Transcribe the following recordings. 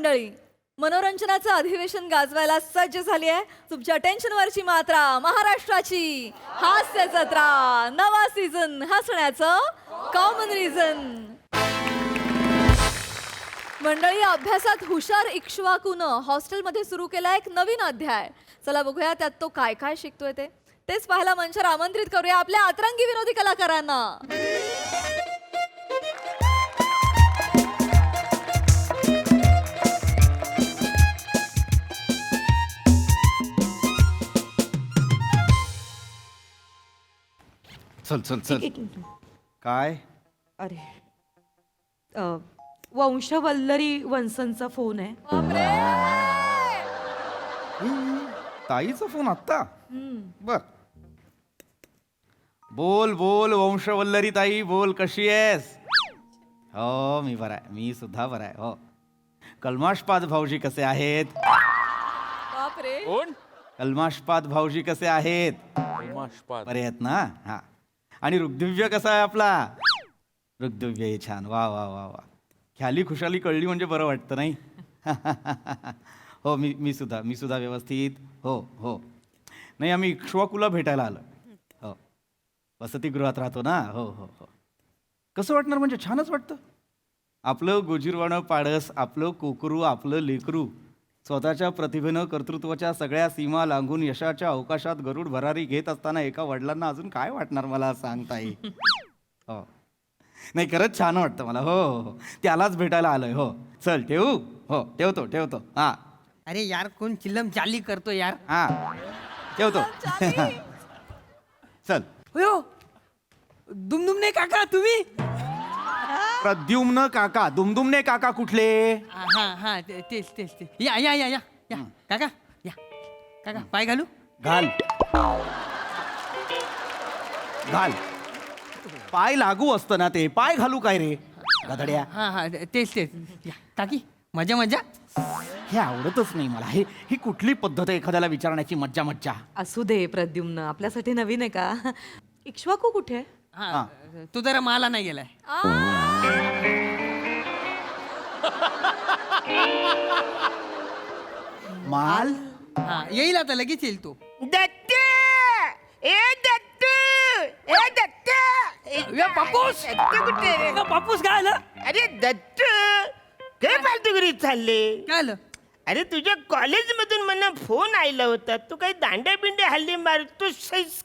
मंडळी, मनोरंजनाचं अधिवेशन गाजवायला सज्ज झाली आहे तुमच्या टेन्शनवरची मात्रा महाराष्ट्राची हास्य जत्रा नवा सीझन हसण्याचं कॉमन रिझन. मंडळी, अभ्यासात हुशार इक्ष्वाकूनं हॉस्टेलमध्ये सुरू केला एक नवीन अध्याय. चला बघूया त्यात तो काय काय शिकतोय तेच पाहायला मंचावर आमंत्रित करूया आपल्या अतरंगी विनोदी कलाकारांना. चल चल चल. काय? अरे वंशवल्लरी वंसनचा फोन आहे. ताईचा फोन आत्ता? बर. बोल बोल वंशवल्लरी ताई, बोल, कशी आहेस? हो मी बरा आहे, मी सुद्धा बरा आहे. हो. कलमाशपाद भाऊजी कसे आहेत? बापरे. कोण? कलमाशपाद भाऊजी कसे आहेत? बरे आहेत ना? हा. आणि ऋग्दिव्य कसा आहे आपला? ऋग्दिव्य हे छान. वा वा वा वा. ख्याली खुशाली कळली म्हणजे बरं वाटतं नाही? हो मी सुद्धा व्यवस्थित. हो हो. नाही, आम्ही इक्ष्वाकूला भेटायला आलो. हो, वसतिगृहात राहतो ना. हो हो हो. कसं वाटणार म्हणजे छानच वाटतं. आपलं गोजीरवाणं पाडस, आपलं कोकरू, आपलं लेकरू स्वतःच्या प्रतिभेनं कर्तृत्वाच्या सगळ्या सीमा लांघून यशाच्या अवकाशात गरुड भरारी घेत असताना एका वडिलांना अजून काय वाटणार मला सांगता येईल. हो, नाही, खरंच छान वाटतं मला. हो हो हो. त्यालाच भेटायला आलोय. हो, चल ठेवू? हो, ठेवतो. हा. अरे यार, कोण चिल्लम चाली करतो यार. हा, ठेवतो. चल. हो दुमदुमने काका तुम्ही? प्रद्युम्न काका. दुमदुमने काका कुठले? हा हा तेच या या या या या काका या. काका पाय घालू? घाल. पाय लागू असतं ना ते, पाय घालू काय रे गधड्या? हा तेच या काकी. मजा हे आवडतच नाही मला. ही कुठली पद्धत आहे एखाद्याला विचारण्याची? मज्जा. असू दे प्रद्युम्न, आपल्यासाठी नवीन आहे का? इक्ष्वाकू कुठे आहे? हा तू जरा मला नाही गेलाय. माल. हा येईल आता, लगेच येईल तो. दत्त ए दत्त ए दत्त पापूस कुठे रे? पापूस काय आलं? अरे दत्त, काय फालतूगिरी चालले? काय आलं? अरे तुझ्या कॉलेज मधून मला फोन आला होता. तू काही दांड्या बिंड्या हल्ली मारतो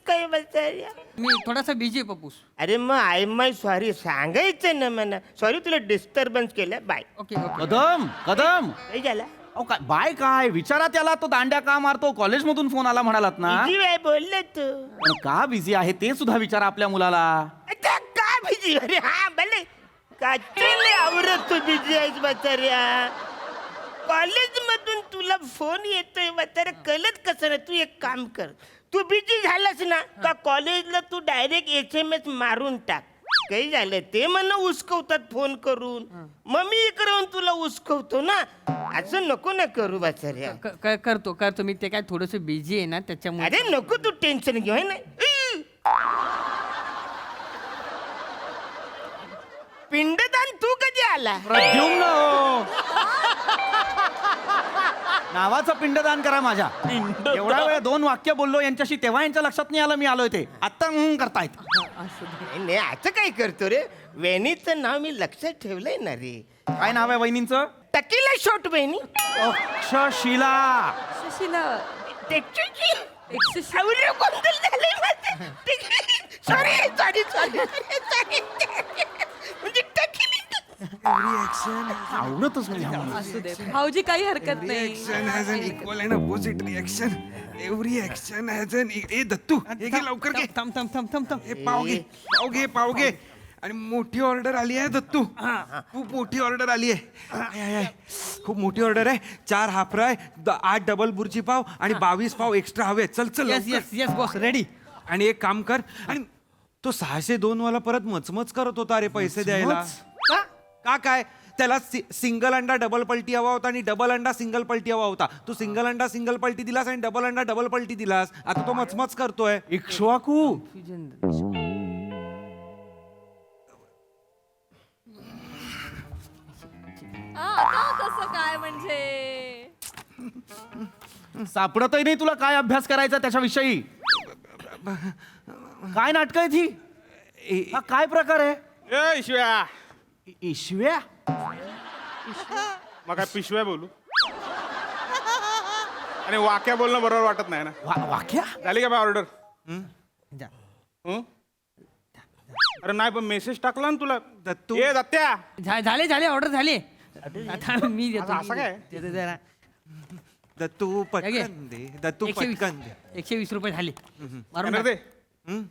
काय बसाया? मी थोडासा बिझी आहे पप्पूस. अरे मग आय माय सॉरी सांगायचं ना मला. सॉरी, तुला डिस्टर्बन्स केलं. बाय. ओके कदम. काय झालं? अहो काय बाय काय विचारा त्याला. तो दांड्या का मारतो? कॉलेज मधून फोन आला म्हणालात ना. बिझी आहे बोलले तू. पण का बिझी आहे ते सुद्धा विचारा आपल्या मुलाला. आता का बिझी? अरे हा भले का आवरत तू बिझी आहेस बचाऱ्या. कॉलेज मधून तुला फोन येतोय म्हातारा, कळत कसं ना? तू एक काम कर, तू बिझी झालास ना का कॉलेजला तू डायरेक्ट SMS मारून टाक. काही झालं ते म्हणणं उचकवतात फोन करून, मग मी इकडून तुला उचकवतो ना. असं नको ना करू बचाऱ्या. करतो मी. ते काय थोडस बिझी आहे ना त्याच्यामुळे. अरे नको तू टेन्शन घेऊ है ना. पिंडदान तू कधी आला? प्रद्युम्न नावाचं पिंडदान करा माझ्या. एवढा वेळ 2 वाक्य बोललो यांच्याशी, तेव्हा यांच्या लक्षात नाही आलं मी आलोय ते. आत्ता करतायत. नाही असं काय करतो रे? वहिनीचं नाव मी लक्षात ठेवलंय ना रे. काय नाव आहे वहिनींचं? टकीला शॉट वहिनी. अक्षशिला. सुशीला. सॉरी म्हणजे टकीली. आवडतच नाही हा मला. असू दे भाऊजी, काही हरकत नाही. Action has an equal and opposite reaction. Every action has an ए दत्तू, हे घे लवकर घे. थांब. हे पाव घे. आणि मोठी ऑर्डर आली आहे दत्तू. खूप मोठी ऑर्डर आली आहे. आय. खूप मोठी ऑर्डर आहे. 4 हाफ फ्राय, 8 डबल बुर्जी पाव आणि 22 पाव एक्स्ट्रा हवे. चल लवकर. Yes boss, ready. आणि एक काम कर, आणि तो 602 वाला परत मचमच करत होता रे पैसे द्यायला. का काय? त्याला सिंगल अंडा डबल पलटी हवा होता आणि डबल अंडा सिंगल पलटी हवा होता. तू सिंगल अंडा सिंगल पलटी दिलास आणि डबल अंडा डबल पलटी दिलास. आता तो मचमच करतोय. इक्ष्वाकू. आता कसं काय म्हणजे? सापडतही नाही तुला काय अभ्यास करायचा त्याच्याविषयी. काय नाटक आहे ती? हा काय प्रकार आहे? ए ईश्व्या, ईश्व्या? मग काय पिशव्या बोलू आणि वाक्या बोलणं बरोबर वाटत नाही ना. वाक्या? झाली का बा ऑर्डर? जा. अरे नाही पण मेसेज टाकला ना तुला. दत्तू. ए दत्त्या, झाले ऑर्डर झाली. आता मी देतो. असं काय? देतो जरा. दत्तू घे. पटकन दे. दत्तू 120 पटकन दे. 120 रुपये झाले. मारून स्कॅनर दे, हं?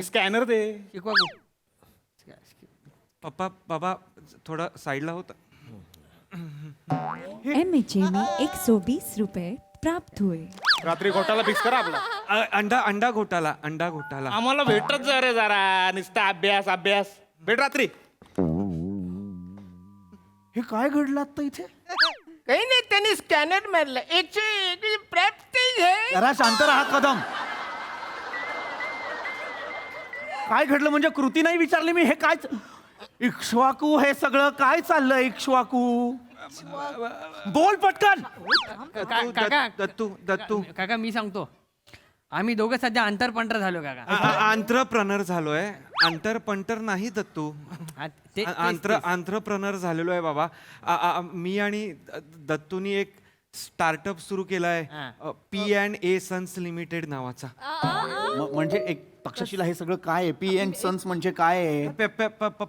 स्कॅनर दे. शिकवा पप्पा बाबा थोडा साईडला होता. MHA में 120 रुपए प्राप्त हुए। रात्री घोटाला फिक्स करा आपला. अंडा घोटाला. आम्हाला भेटत जा रे जरा. नुसता अभ्यास अभ्यास. भेट रात्री. हे काय घडलं आता इथे? काही नाही, त्यांनी स्कॅनर मारला. 101 प्राप्त आहे. जरा शांत राहा कदम. काय घडलं म्हणजे कृती नाही विचारली मी. हे काय इक्ष्वाकू? हे सगळं काय चाललंय इक्ष्वाकू? बोल पटकन. काका दत्तू काका मी सांगतो. आम्ही दोघं सध्या अंतरपंटर झालो काका. आंत्रप्रनर झालोय. अंतरपंटर नाही दत्तू. ते- आंत्रप्रनर झालेलो आहे बाबा. मी आणि दत्तूनी एक स्टार्टअप सुरू केलाय. P&A सन्स लिमिटेड नावाचा. म्हणजे एक तक्षशिला हे सगळं काय आहे? पी एन सन्स म्हणजे काय आहे?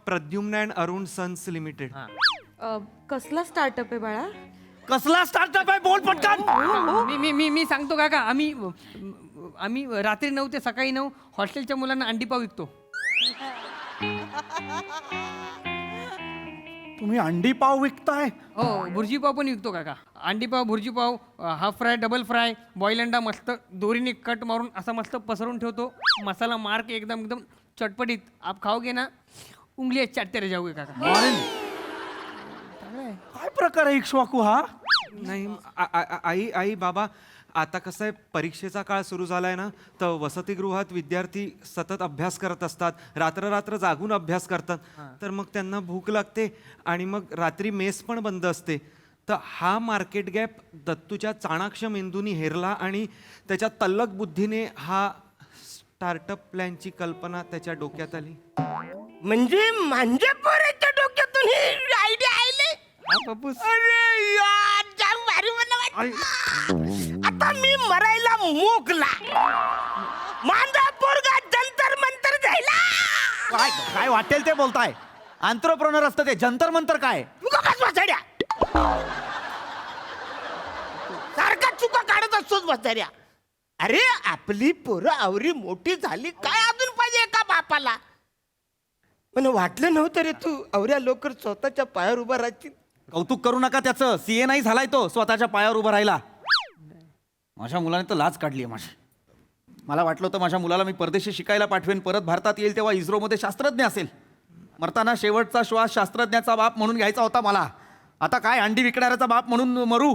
Pradyumna and Arun sons limited. कसला स्टार्टअप आहे बाळा? कसला स्टार्टअप आहे? बोल पटकन. मी सांगतो काका. आम्ही रात्री 9 ते सकाळी 9 हॉस्टेलच्या मुलांना अंडीपाव विकतो. तुम्ही अंडी पाव विकताय? हो, भुर्जीपाव पण विकतो काका. अंडीपाव, भुर्जीपाव, half fry, double fry, boil अंडा मस्त दोरीने कट मारून असा मस्त पसरून ठेवतो. मसाला मार्क एकदम एकदम चटपटीत. आप खाओगे ना उंगली चाटते रह जाओगे काका. काय प्रकार आहे इक्ष्वाकू हा? नाही आई बाबा, आता कसं आहे, परीक्षेचा काळ सुरू झालाय ना, तर वसतिगृहात विद्यार्थी सतत अभ्यास करत असतात. रात्र जागून अभ्यास करतात. तर मग त्यांना भूक लागते आणि मग रात्री मेस पण बंद असते. तर हा मार्केट गॅप दत्तूच्या चाणाक्ष मेंदूनी हेरला आणि त्याच्या तल्लक बुद्धीने हा स्टार्टअप प्लॅनची कल्पना त्याच्या डोक्यात आली. म्हणजे माझ्या पोराच्या डोक्यातून ही आयडिया आली. अरे यार, जाम भारी मला वाटलं. आता मी मरायला मोकला. माझा पोरगा जंतर मंतर जायला. काय काय वाटेल ते बोलताय. आंतरप्रोनर असतं ते. जंतर मंतर काय? तू कस वाचाड्या सारखा चुका काढत असतोच वाचाड्या. अरे आपली पोरं आवरी मोठी झाली, काय अजून पाहिजे एका बापाला? पण वाटलं नव्हतं रे तू अवऱ्या लवकर स्वतःच्या पायावर उभा राहशील. कौतुक करू नका त्याचं. सीए नाही झालाय तो स्वतःच्या पायावर उभा राहिला. माझ्या मुलाने तर लाज काढली आहे माझी. मला वाटलं होतं माझ्या मुलाला मी परदेशी शिकायला पाठवेन, परत भारतात येईल तेव्हा इस्रोमध्ये शास्त्रज्ञ असेल. मरताना शेवटचा श्वास शास्त्रज्ञाचा बाप म्हणून घ्यायचा होता मला. आता काय अंडी विकणाऱ्याचा बाप म्हणून मरू?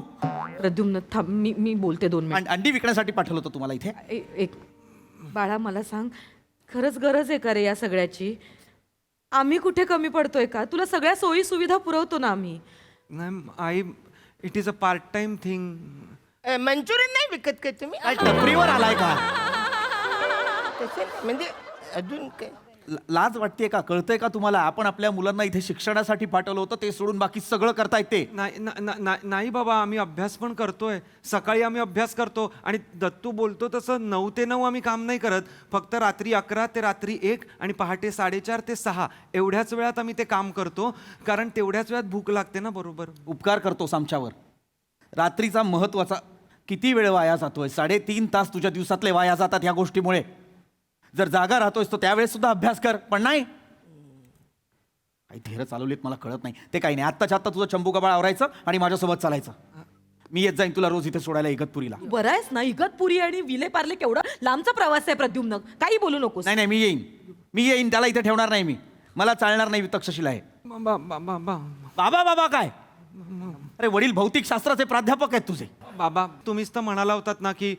प्रद्युम्न थांब, मी बोलते 2 मिनिट. अंडी विकण्यासाठी पाठवलं होतं तुम्हाला इथे? एक बाळा मला सांग, खरंच गरज आहे का रे या सगळ्याची? आम्ही कुठे कमी पडतोय का? तुला सगळ्या सोयी सुविधा पुरवतो ना आम्ही. नाही आई, it is a part time thing. Manchurian नाही विकत काय तुम्ही? काय टपरीवर आलाय का? तसं नाही, म्हणजे अजून काय? लाज वाटतेय का? कळतंय का तुम्हाला? आपण आपल्या मुलांना इथे शिक्षणासाठी पाठवलं होतं, ते सोडून बाकी सगळं करतायत ते. नाही बाबा, आम्ही अभ्यास पण करतोय. सकाळी आम्ही अभ्यास करतो आणि दत्तू बोलतो तसं 9 ते 9 आम्ही काम नाही करत. फक्त रात्री 11 ते रात्री 1 आणि पहाटे 4:30 ते 6 एवढ्याच वेळात आम्ही ते काम करतो. कारण तेवढ्याच वेळात भूक लागते ना. बरोबर. उपकार करतोस आमच्यावर. रात्रीचा महत्वाचा किती वेळ वाया जातोय? 3.5 तास तुझ्या दिवसातले वाया जातात ह्या गोष्टीमुळे. जर जागा राहतोयस तर त्यावेळेस सुद्धा अभ्यास कर. पण नाही, काही धीर चालवलीत मला कळत नाही. ते काही नाही, आत्ताच्या आत्ता तुझं चंबू कबाळ आवरायचं आणि माझ्यासोबत चालायचं. मी येत जाईन तुला रोज इथे सोडायला इगतपुरीला. बरं आहेस ना? इगतपुरी आणि विले पार्ले केवढा लांबचा प्रवास आहे प्रद्युम्न. काही बोलू नकोस. नाही मी येईन. त्याला इथे ठेवणार नाही मी. मला चालणार नाही तक्षशिला आहे. बाबा बाबा काय? अरे वडील भौतिक शास्त्राचे प्राध्यापक आहेत तुझे. बाबा तुम्हीच तर म्हणाला होतात ना की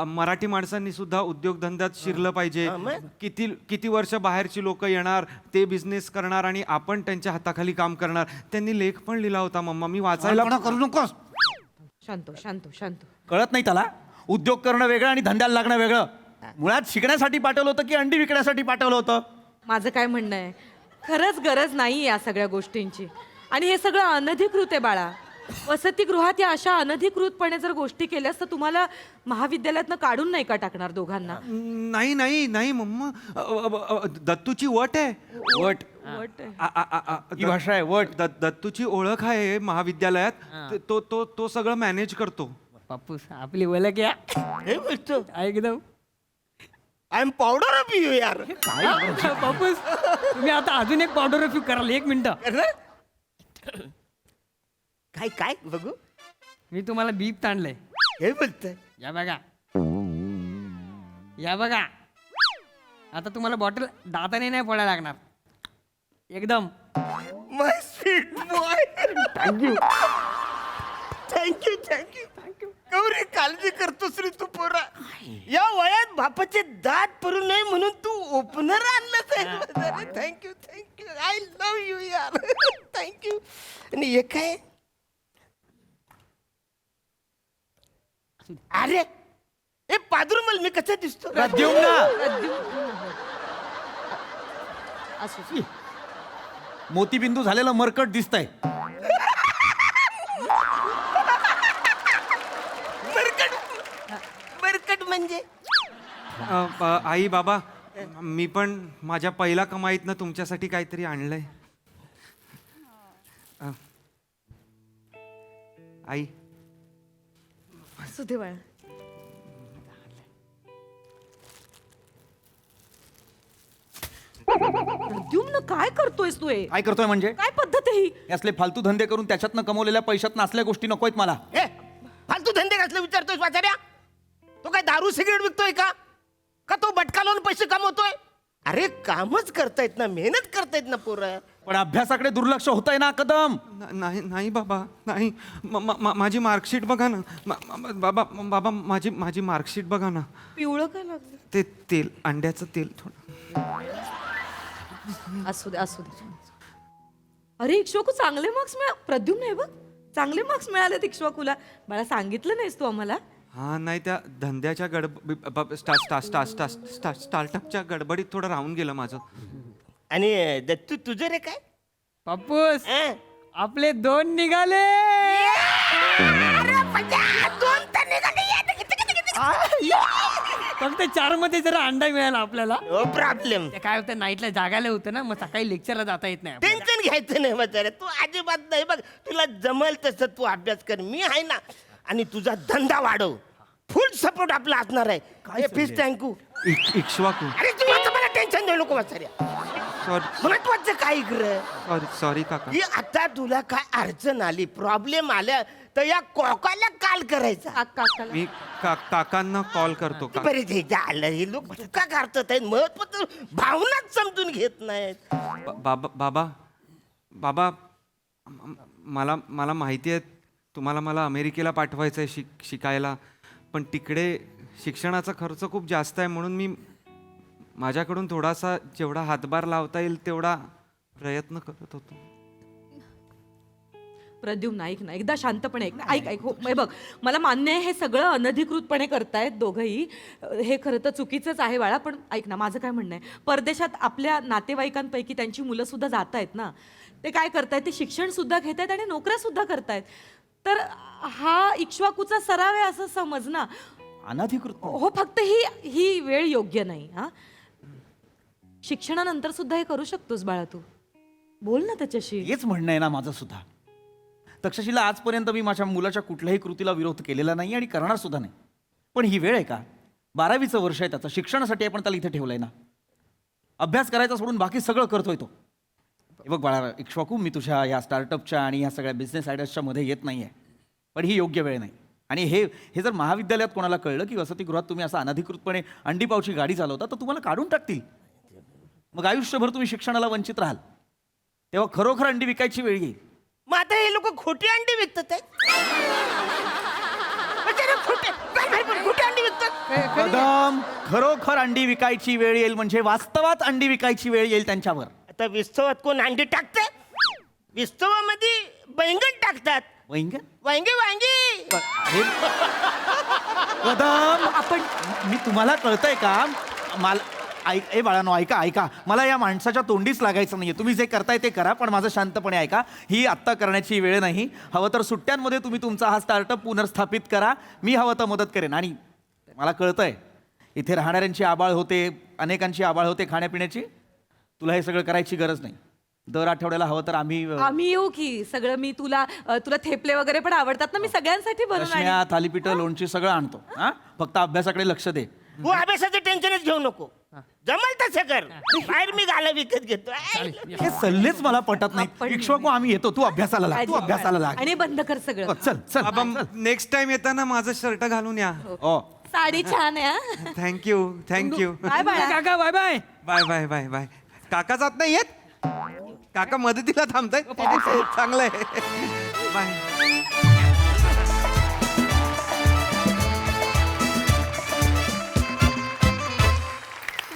मराठी माणसांनी सुद्धा उद्योगधंद्यात शिरलं पाहिजे. किती किती वर्ष बाहेरची लोक येणार, ते बिझनेस करणार आणि आपण त्यांच्या हाताखाली काम करणार. त्यांनी लेख पण लिहिला होता मम्मा, मी वाचायला. कोणा करू नकोस. शांत कळत नाही त्याला? उद्योग करणं वेगळं आणि धंद्याला लागणं वेगळं. मुळात शिकण्यासाठी पाठवलं होतं की अंडी विकण्यासाठी पाठवलं होतं? माझं काय म्हणणं आहे, खरंच गरज नाही या सगळ्या गोष्टींची. आणि हे सगळं अनधिकृत आहे बाळा. वसतिगृहात या अशा अनधिकृतपणे जर गोष्टी केल्यास तर तुम्हाला महाविद्यालयातनं काढून नाही का टाकणार दोघांना? नाही नाही नाही मम्मा, दत्तूची वट आहे. वट वट आहे. ही भाषा आहे, वट. दत्तूची ओळख आहे महाविद्यालयात. तो सगळं मॅनेज करतो. पप्पूस आपली ओळख या हे बोलतो एकदम. I am powder of you यार. पप्पूस तुम्ही आता अजून एक पावडर रिफ्यू कराल. 1 मिनिटं. काय काय बघू. मी तुम्हाला बीप ताणलंय. हे बोलतोय. या बघा, या बघा. आता तुम्हाला बॉटल दाताने नाही फोडायला लागणार. एकदम. My sweet boy. Thank you thank you thank you thank you. Gauri काळजी करतोस रे तू पोरा. या वयात बापाचे दात पडू नये म्हणून तू ओपनर आणलंच आहे. Thank you thank you. I love you यार. थँक्यू. आणि हे काय? अरे हे पादुरमल मी कसा दिसतो? असू मोतीबिंदू झालेलं मरकट दिसतंय. बरकट म्हणजे? आई बाबा, मी पण माझ्या पहिल्या कमाईतनं तुमच्यासाठी काहीतरी आणलंय. आई. असू दे बाळा. प्रद्युम्न काय करतोयस तू? हे काय करतोय म्हणजे? काय पद्धत आहे ही? हे असले फालतू धंदे करून त्याच्यातनं कमवलेल्या पैशातनं असल्या गोष्टी नकोयत मला. ए फालतू धंदे कसले विचारतोय वाचाऱ्या? तो काय दारू सिगरेट विकतोय का? का तो बटका लावून पैसे कमवतोय? अरे कामच करतायत ना, मेहनत करतायत ना पोरं. पण अभ्यासाकडे दुर्लक्ष होतंय ना कदम. नाही नाही बाबा, नाही. माझी मार्कशीट बघा ना. बाबा बाबा माझी मार्कशीट बघा ना. पिवळं काय लागलं? ते तेल, अंड्याचं तेल थोडं. असू दे. अरे इक्ष्वाकू चांगले मार्क्स प्रद्युम्न हे बघ, चांगले मार्क्स मिळालेत इक्ष्वाकूला. मला सांगितलं नाहीस तू आम्हाला? हा नाही, त्या धंद्याच्या स्टार्टअपच्या गडबडीत थोडं राहून गेलं माझं. आणि दत्तू तुझं रे काय? पप्पूस अं? आपले 2 निघाले. दोन तर निघाले. फक्त 4 मध्ये जरा अंडा मिळाला आपल्याला. No problem. ते काय होतं, नाईटला जागायला होतं ना, मग सकाळी लेक्चरला जाता येत नाही आपल्याला. टेन्शन घ्यायचं नाही म्हातारे. तू अजिबात नाही. बघ तुला जमल तसं तू अभ्यास कर, मी आहे ना. आणि तुझा धंदा वाढव. फुल सपोर्ट आपला असणार आहे. काय फीस थँक्यू. इक्ष्वाकू. अरे तू आता मला टेन्शन देऊ नको म्हाताऱ्या. महत्वाचं काय कर. सॉरी काका. की आता तुला काय अडचण आली, प्रॉब्लेम आल्या तर या कोकाला काल करायचा. मी काकांना कॉल करतो. बरे ते झालं. हे लोक चुका करतात आहेत, महत्वाचं भावनाच समजून घेत नाहीत. बाबा मला माहिती आहे तुम्हाला मला अमेरिकेला पाठवायचं आहे शिकायला. पण तिकडे शिक्षणाचा खर्च खूप जास्त आहे, म्हणून मी माझ्याकडून थोडासा जेवढा हातभार लावता येईल तेवढा प्रयत्न करत होतो. प्रद्युम्न ऐक ना, एकदा शांतपणे ऐक. हो बघ, मला मान्य आहे हे सगळं अनधिकृतपणे करतायत दोघंही. हे खरं तर चुकीचंच आहे बाळा. पण ऐक ना, माझं काय म्हणणं आहे, परदेशात आपल्या नातेवाईकांपैकी त्यांची मुलं सुद्धा जात आहेत ना. ते काय करतायत, ते शिक्षण सुद्धा घेत आहेत आणि नोकऱ्या सुद्धा करतायत. तर हा इक्ष्वाकूचा सराव आहे असं समज ना. अनधिकृत हो, फक्त ही वेळ योग्य नाही. हा, शिक्षणानंतर सुद्धा हे करू शकतोस बाळा. तू बोल ना त्याच्याशी. हेच म्हणणं आहे ना माझं सुद्धा. तक्षशिला आजपर्यंत मी माझ्या मुलाच्या कुठल्याही कृतीला विरोध केलेला नाही आणि करणार सुद्धा नाही. पण ही वेळ आहे का? 12वीचं वर्ष आहे त्याचं, शिक्षणासाठी आपण त्याला इथे ठेवलंय ना. अभ्यास करायचा सोडून बाकी सगळं करतोय तो. हे बघ बाळा इक्ष्वाकू, मी तुझ्या या स्टार्टअपच्या आणि ह्या सगळ्या बिझनेस आयडियाजच्या मध्ये येत नाही आहे. पण ही योग्य वेळ नाही. आणि हे जर महाविद्यालयात कोणाला कळलं की वसतिगृहात तुम्ही असं अनधिकृतपणे अंडीपावची गाडी चालवता तर तुम्हाला काढून टाकतील. मग आयुष्यभर तुम्ही शिक्षणाला वंचित राहाल. तेव्हा खरोखर अंडी विकायची वेळ येईल. मग आता हे लोक खोटी अंडी विकतात. कुठे अंडी विकतात? कदम खरोखर अंडी विकायची वेळ येईल म्हणजे वास्तवात अंडी विकायची वेळ येईल त्यांच्यावर. आता विस्तवात कोण अंडी टाकतात? विस्तवामध्ये बैंगन टाकतात. वैंग वांगी वांगी. कदम आपण मी तुम्हाला कळतंय का मला ए बाळानो ऐका ऐका मला या माणसाच्या तोंडीच लागायचं नाहीये. तुम्ही जे करताय ते करा पण माझं शांतपणे ऐका. ही आत्ता करण्याची वेळ नाही. हवं तर सुट्ट्यांमध्ये तुम्ही तुमचा हा स्टार्टअप पुनर्स्थापित करा. मी हवं तर मदत करेन. आणि मला कळतंय इथे राहणाऱ्यांची आबाळ होते, अनेकांची आबाळ होते खाण्यापिण्याची. तुला हे सगळं करायची गरज नाही. दर आठवड्याला हवं तर आम्ही आम्ही येऊ की सगळं. मी तुला थेपले वगैरे पण आवडतात ना, मी सगळ्यांसाठी बनवून आणीन. रश्म्या थालीपीठं लोणची सगळं आणतो. हा फक्त अभ्यासाकडे लक्ष दे. तू अभ्यासाचं टेन्शनच घेऊ नको. जमल तसं कर. बाहेर मी गाला विकत घेतो. हे सल्लेच मला पटत नाही. इक्ष्वाकू आम्ही येतो, तू अभ्यासाला लाग, तू अभ्यासाला लाग. आणि बंद कर सगळं. हो, चल चल बाबा नेक्स्ट टाइम येताना माझं शर्ट घालून या. ओ साडी छान आहे हा. Thank you thank you. काय बाळा? काका bye bye. Bye bye bye bye. काका जात नाही येत? काका मदतीला थांबताय? चांगलं आहे. बाय.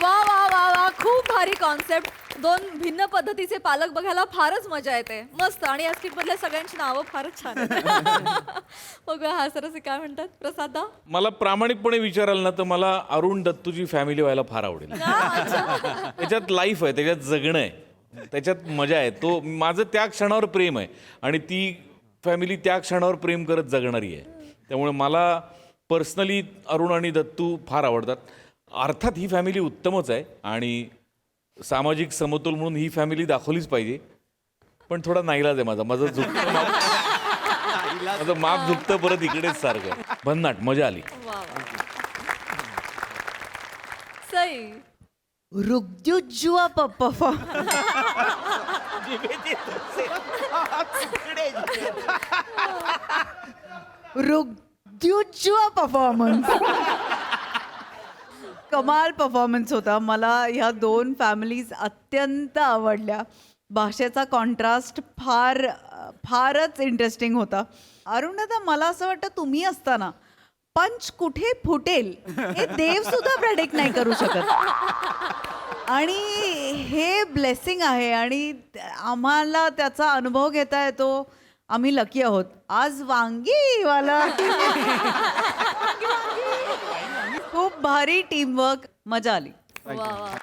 वा वा वा वा खूप भारी कॉन्सेप्ट. दोन भिन्न पद्धतीचे पालक बघायला फारच मजा येते. मस्त. आणि या स्किट मधल्या सगळ्यांची नावं फारच छान आहेत. बघूया हा सरस काय म्हणतात प्रसादा. मला प्रामाणिकपणे विचाराल ना तर मला अरुण दत्तूची फॅमिली व्हायला फार आवडेल. त्याच्यात लाईफ आहे, त्याच्यात जगणं आहे, त्याच्यात मजा आहे. तो माझं त्या क्षणावर प्रेम आहे आणि ती फॅमिली त्या क्षणावर प्रेम करत जगणारी आहे. त्यामुळे मला पर्सनली अरुण आणि दत्तू फार आवडतात. अर्थात ही फॅमिली उत्तमच आहे आणि सामाजिक समतोल म्हणून ही फॅमिली दाखवलीच पाहिजे. पण थोडा नाईलाज आहे माझा. माझं झुकतं माझं माप झुकतं परत इकडेच सारखं. भन्नाट मजा आली. वा वा सई. रुग्जुजुआ परफॉर्म रुग्जुजुआ परफॉर्मन्स. कमाल परफॉर्मन्स होता. मला ह्या दोन फॅमिलीज अत्यंत आवडल्या. भाषेचा कॉन्ट्रास्ट फारच इंटरेस्टिंग होता. अरुण दादा मला असं वाटतं तुम्ही असताना पंच कुठे फुटेल हे देव सुद्धा प्रेडिक्ट नाही करू शकत. आणि हे ब्लेसिंग आहे आणि आम्हाला त्याचा अनुभव घेता येतो. आम्ही लकी आहोत. आज वांगीवाला खूप भारी टीमवर्क. मजा आली. वा वा.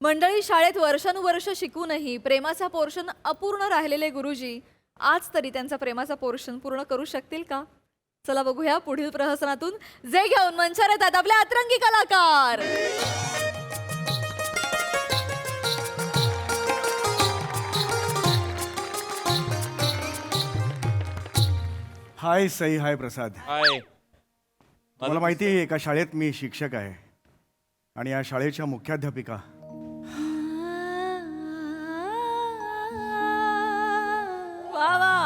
मंडळी शाळेत वर्षानुवर्ष शिकूनही प्रेमाचा पोर्शन अपूर्ण राहिलेले गुरुजी आज तरी त्यांचा प्रेमाचा पोर्शन पूर्ण करू शकतील का? चला बघूया पुढील प्रहसनातून जे घेऊन मंचावर येतात आपले अतरंगी कलाकार. हाय सई. हाय प्रसाद. हाय. मला माहिती आहे एका शाळेत मी शिक्षक आहे आणि या शाळेच्या मुख्याध्यापिका वा वा.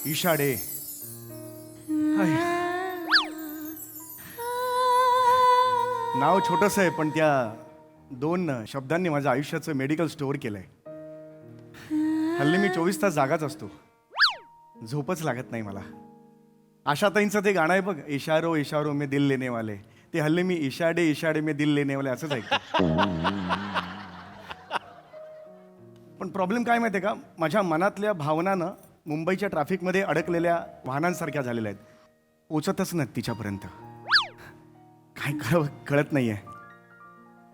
ईशा डे. हाय. नाव छोटंसं आहे पण त्या दोन शब्दांनी माझ्या आयुष्याचं मेडिकल स्टोअर केलंय. हल्ली मी 24 तास जागाच असतो. झोपच लागत नाही मला. आशाताईंचं ते गाणं आहे बघ, इशारो इशारो में दिल लेने वाले. ते हल्ली मी इशाडे में दिल लेने वाले असंच ऐकतो. पण प्रॉब्लेम काय माहिती आहे का, माझ्या मनातल्या भावनानं मुंबईच्या ट्रॅफिकमध्ये अडकलेल्या वाहनांसारख्या झालेल्या आहेत. पोचतच नाहीत तिच्यापर्यंत. काय करावं कळत नाहीये.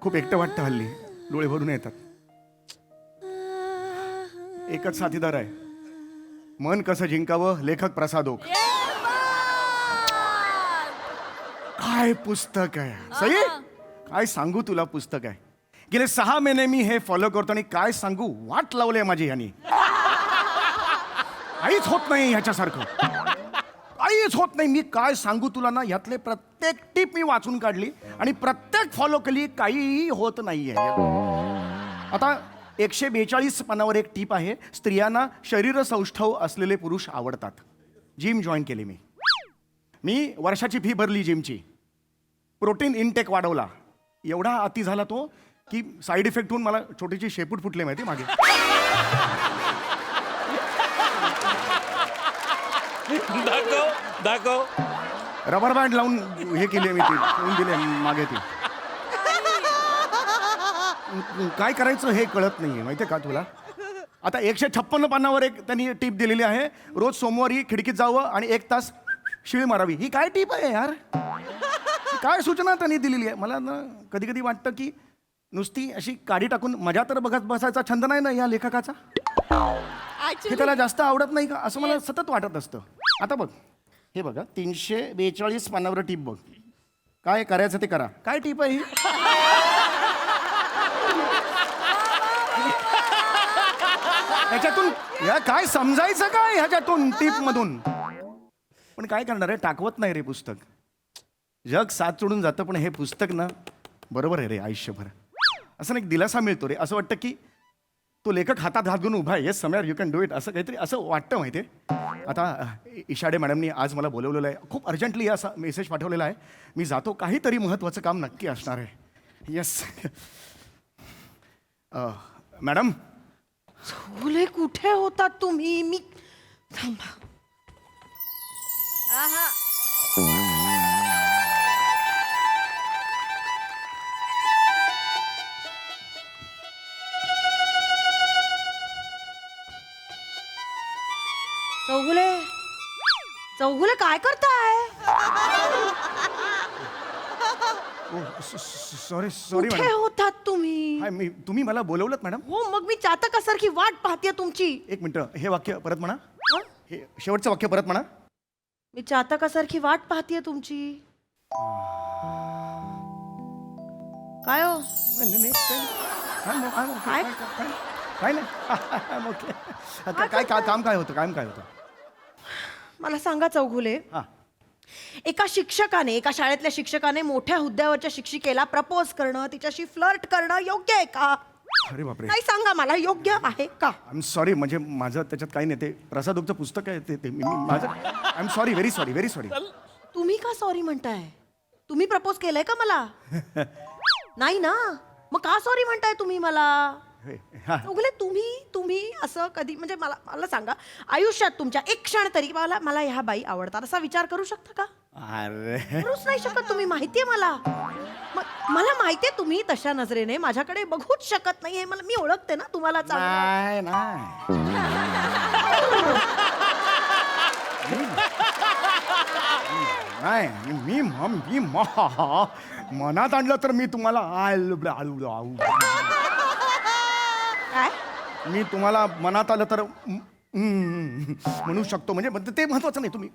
खूप एकटं वाटतं हल्ली. डोळे भरून येतात. एकच साथीदार आहे. मन कसं जिंकावं लेखक प्रसाद ओक. काय पुस्तक आहे सई. काय सांगू तुला पुस्तक आहे. गेले 6 महिने मी हे फॉलो करतो आणि काय सांगू वाट लावले माझी ह्यानी. काहीच होत नाही ह्याच्यासारखं. काहीच होत नाही. मी काय सांगू तुला ना, ह्यातले प्रत्येक टीप मी वाचून काढली आणि प्रत्येक फॉलो केली. काहीही होत नाहीये. आता 142 पानावर एक टीप आहे. स्त्रियांना शरीर सौष्ठव असलेले पुरुष आवडतात. जिम जॉईन केली मी वर्षाची फी भरली जिमची. प्रोटीन इनटेक वाढवला. एवढा अति झाला तो की साईड इफेक्ट होऊन मला छोटीशी शेपूट फुटली माहिती मागे. दाखव. रबर बँड लावून हे केली मी ती ठेवून दिली मागे ती. काय करायचं हे कळत नाहीये माहितीये का तुला. आता 156 पानावर एक त्यांनी टीप दिलेली आहे, रोज सोमवारी खिडकीत जावं आणि 1 तास शिळी मारावी. ही काय टीप आहे यार, ही काय सूचना त्यांनी दिलेली आहे. मला ना कधी कधी वाटतं की नुसती अशी काडी टाकून मजा तर बघत बसायचा छंद नाही ना या लेखकाचा. हे त्याला जास्त आवडत नाही का असं मला सतत वाटत असतं. आता बघ हे बघा 342 पानावर टीप बघ. काय करायचं ते करा. काय टीप आहे ही. ह्याच्यातून या काय समजायचं काय ह्याच्यातून टीप मधून. पण काय करणार आहे, टाकवत नाही रे पुस्तक. जग साथ सोडून जातं पण हे पुस्तक ना बरोबर आहे रे आयुष्यभर. असं एक दिलासा मिळतो रे. असं वाटतं की तो लेखक हातात हात घेऊन उभा आहे. येस सम्यार यू कॅन डू इट असं काहीतरी असं वाटतं माहिती आहे. आता इशाडे मॅडमनी आज मला बोलवलेलं आहे, खूप अर्जंटली असा मेसेज पाठवलेला आहे. मी जातो, काहीतरी महत्त्वाचं काम नक्की असणार आहे. Yes madam. फुले कुठे होतात तुम्ही. मी थांबा. चौगुले काय करताय. सॉरी सॉरी कुठे मॅडम. होतात तुम्ही. हाय तुम्ही मला बोलवलं मॅडम. हो मग मी चातकासारखी वाट पाहते तुमची. एक मिनिट हे वाक्य परत म्हणा. हे शेवटचं वाक्य परत म्हणा. मी चातकासारखी वाट पाहते तुमची. काय हो. नाही, काय नाही. काय काम काय होतं. काम काय होतं. मला सांगा चौगुले. हा. एका शाळेतल्या शिक्षकाने मोठ्या हुद्द्यावरच्या शिक्षिकेला प्रपोज करणं, तिच्याशी फ्लर्ट करणं योग्य आहे का. अरे बापरे. नाही सांगा मला योग्य आहे का. आय एम सॉरी म्हणजे माझं त्याच्यात काही नाही. ते प्रसादोगचं पुस्तक आहे ते माझं. I am sorry, very sorry, very sorry. तुम्ही का सॉरी म्हणताय. तुम्ही प्रपोज केलंय का मला. नाही ना मग का सॉरी म्हणताय तुम्ही मला. चौगुले तुम्ही असं कधी म्हणजे मला सांगा आयुष्यात तुमच्या एक क्षण तरी मला ह्या बाई आवडतात असा विचार करू शकता का. अरे करूच नाही शकत तुम्ही. माहितीये मला माहितीये तुम्ही तशा नजरेने माझ्याकडे बघूच शकत नाही हे मी ओळखते ना तुम्हाला चांगलं. नाही मी मनात आणलं तर मी तुम्हाला काय मी तुम्हाला मनात आलं तर म्हणू शकतो. म्हणजे ते महत्वाचं नाही. तुम्ही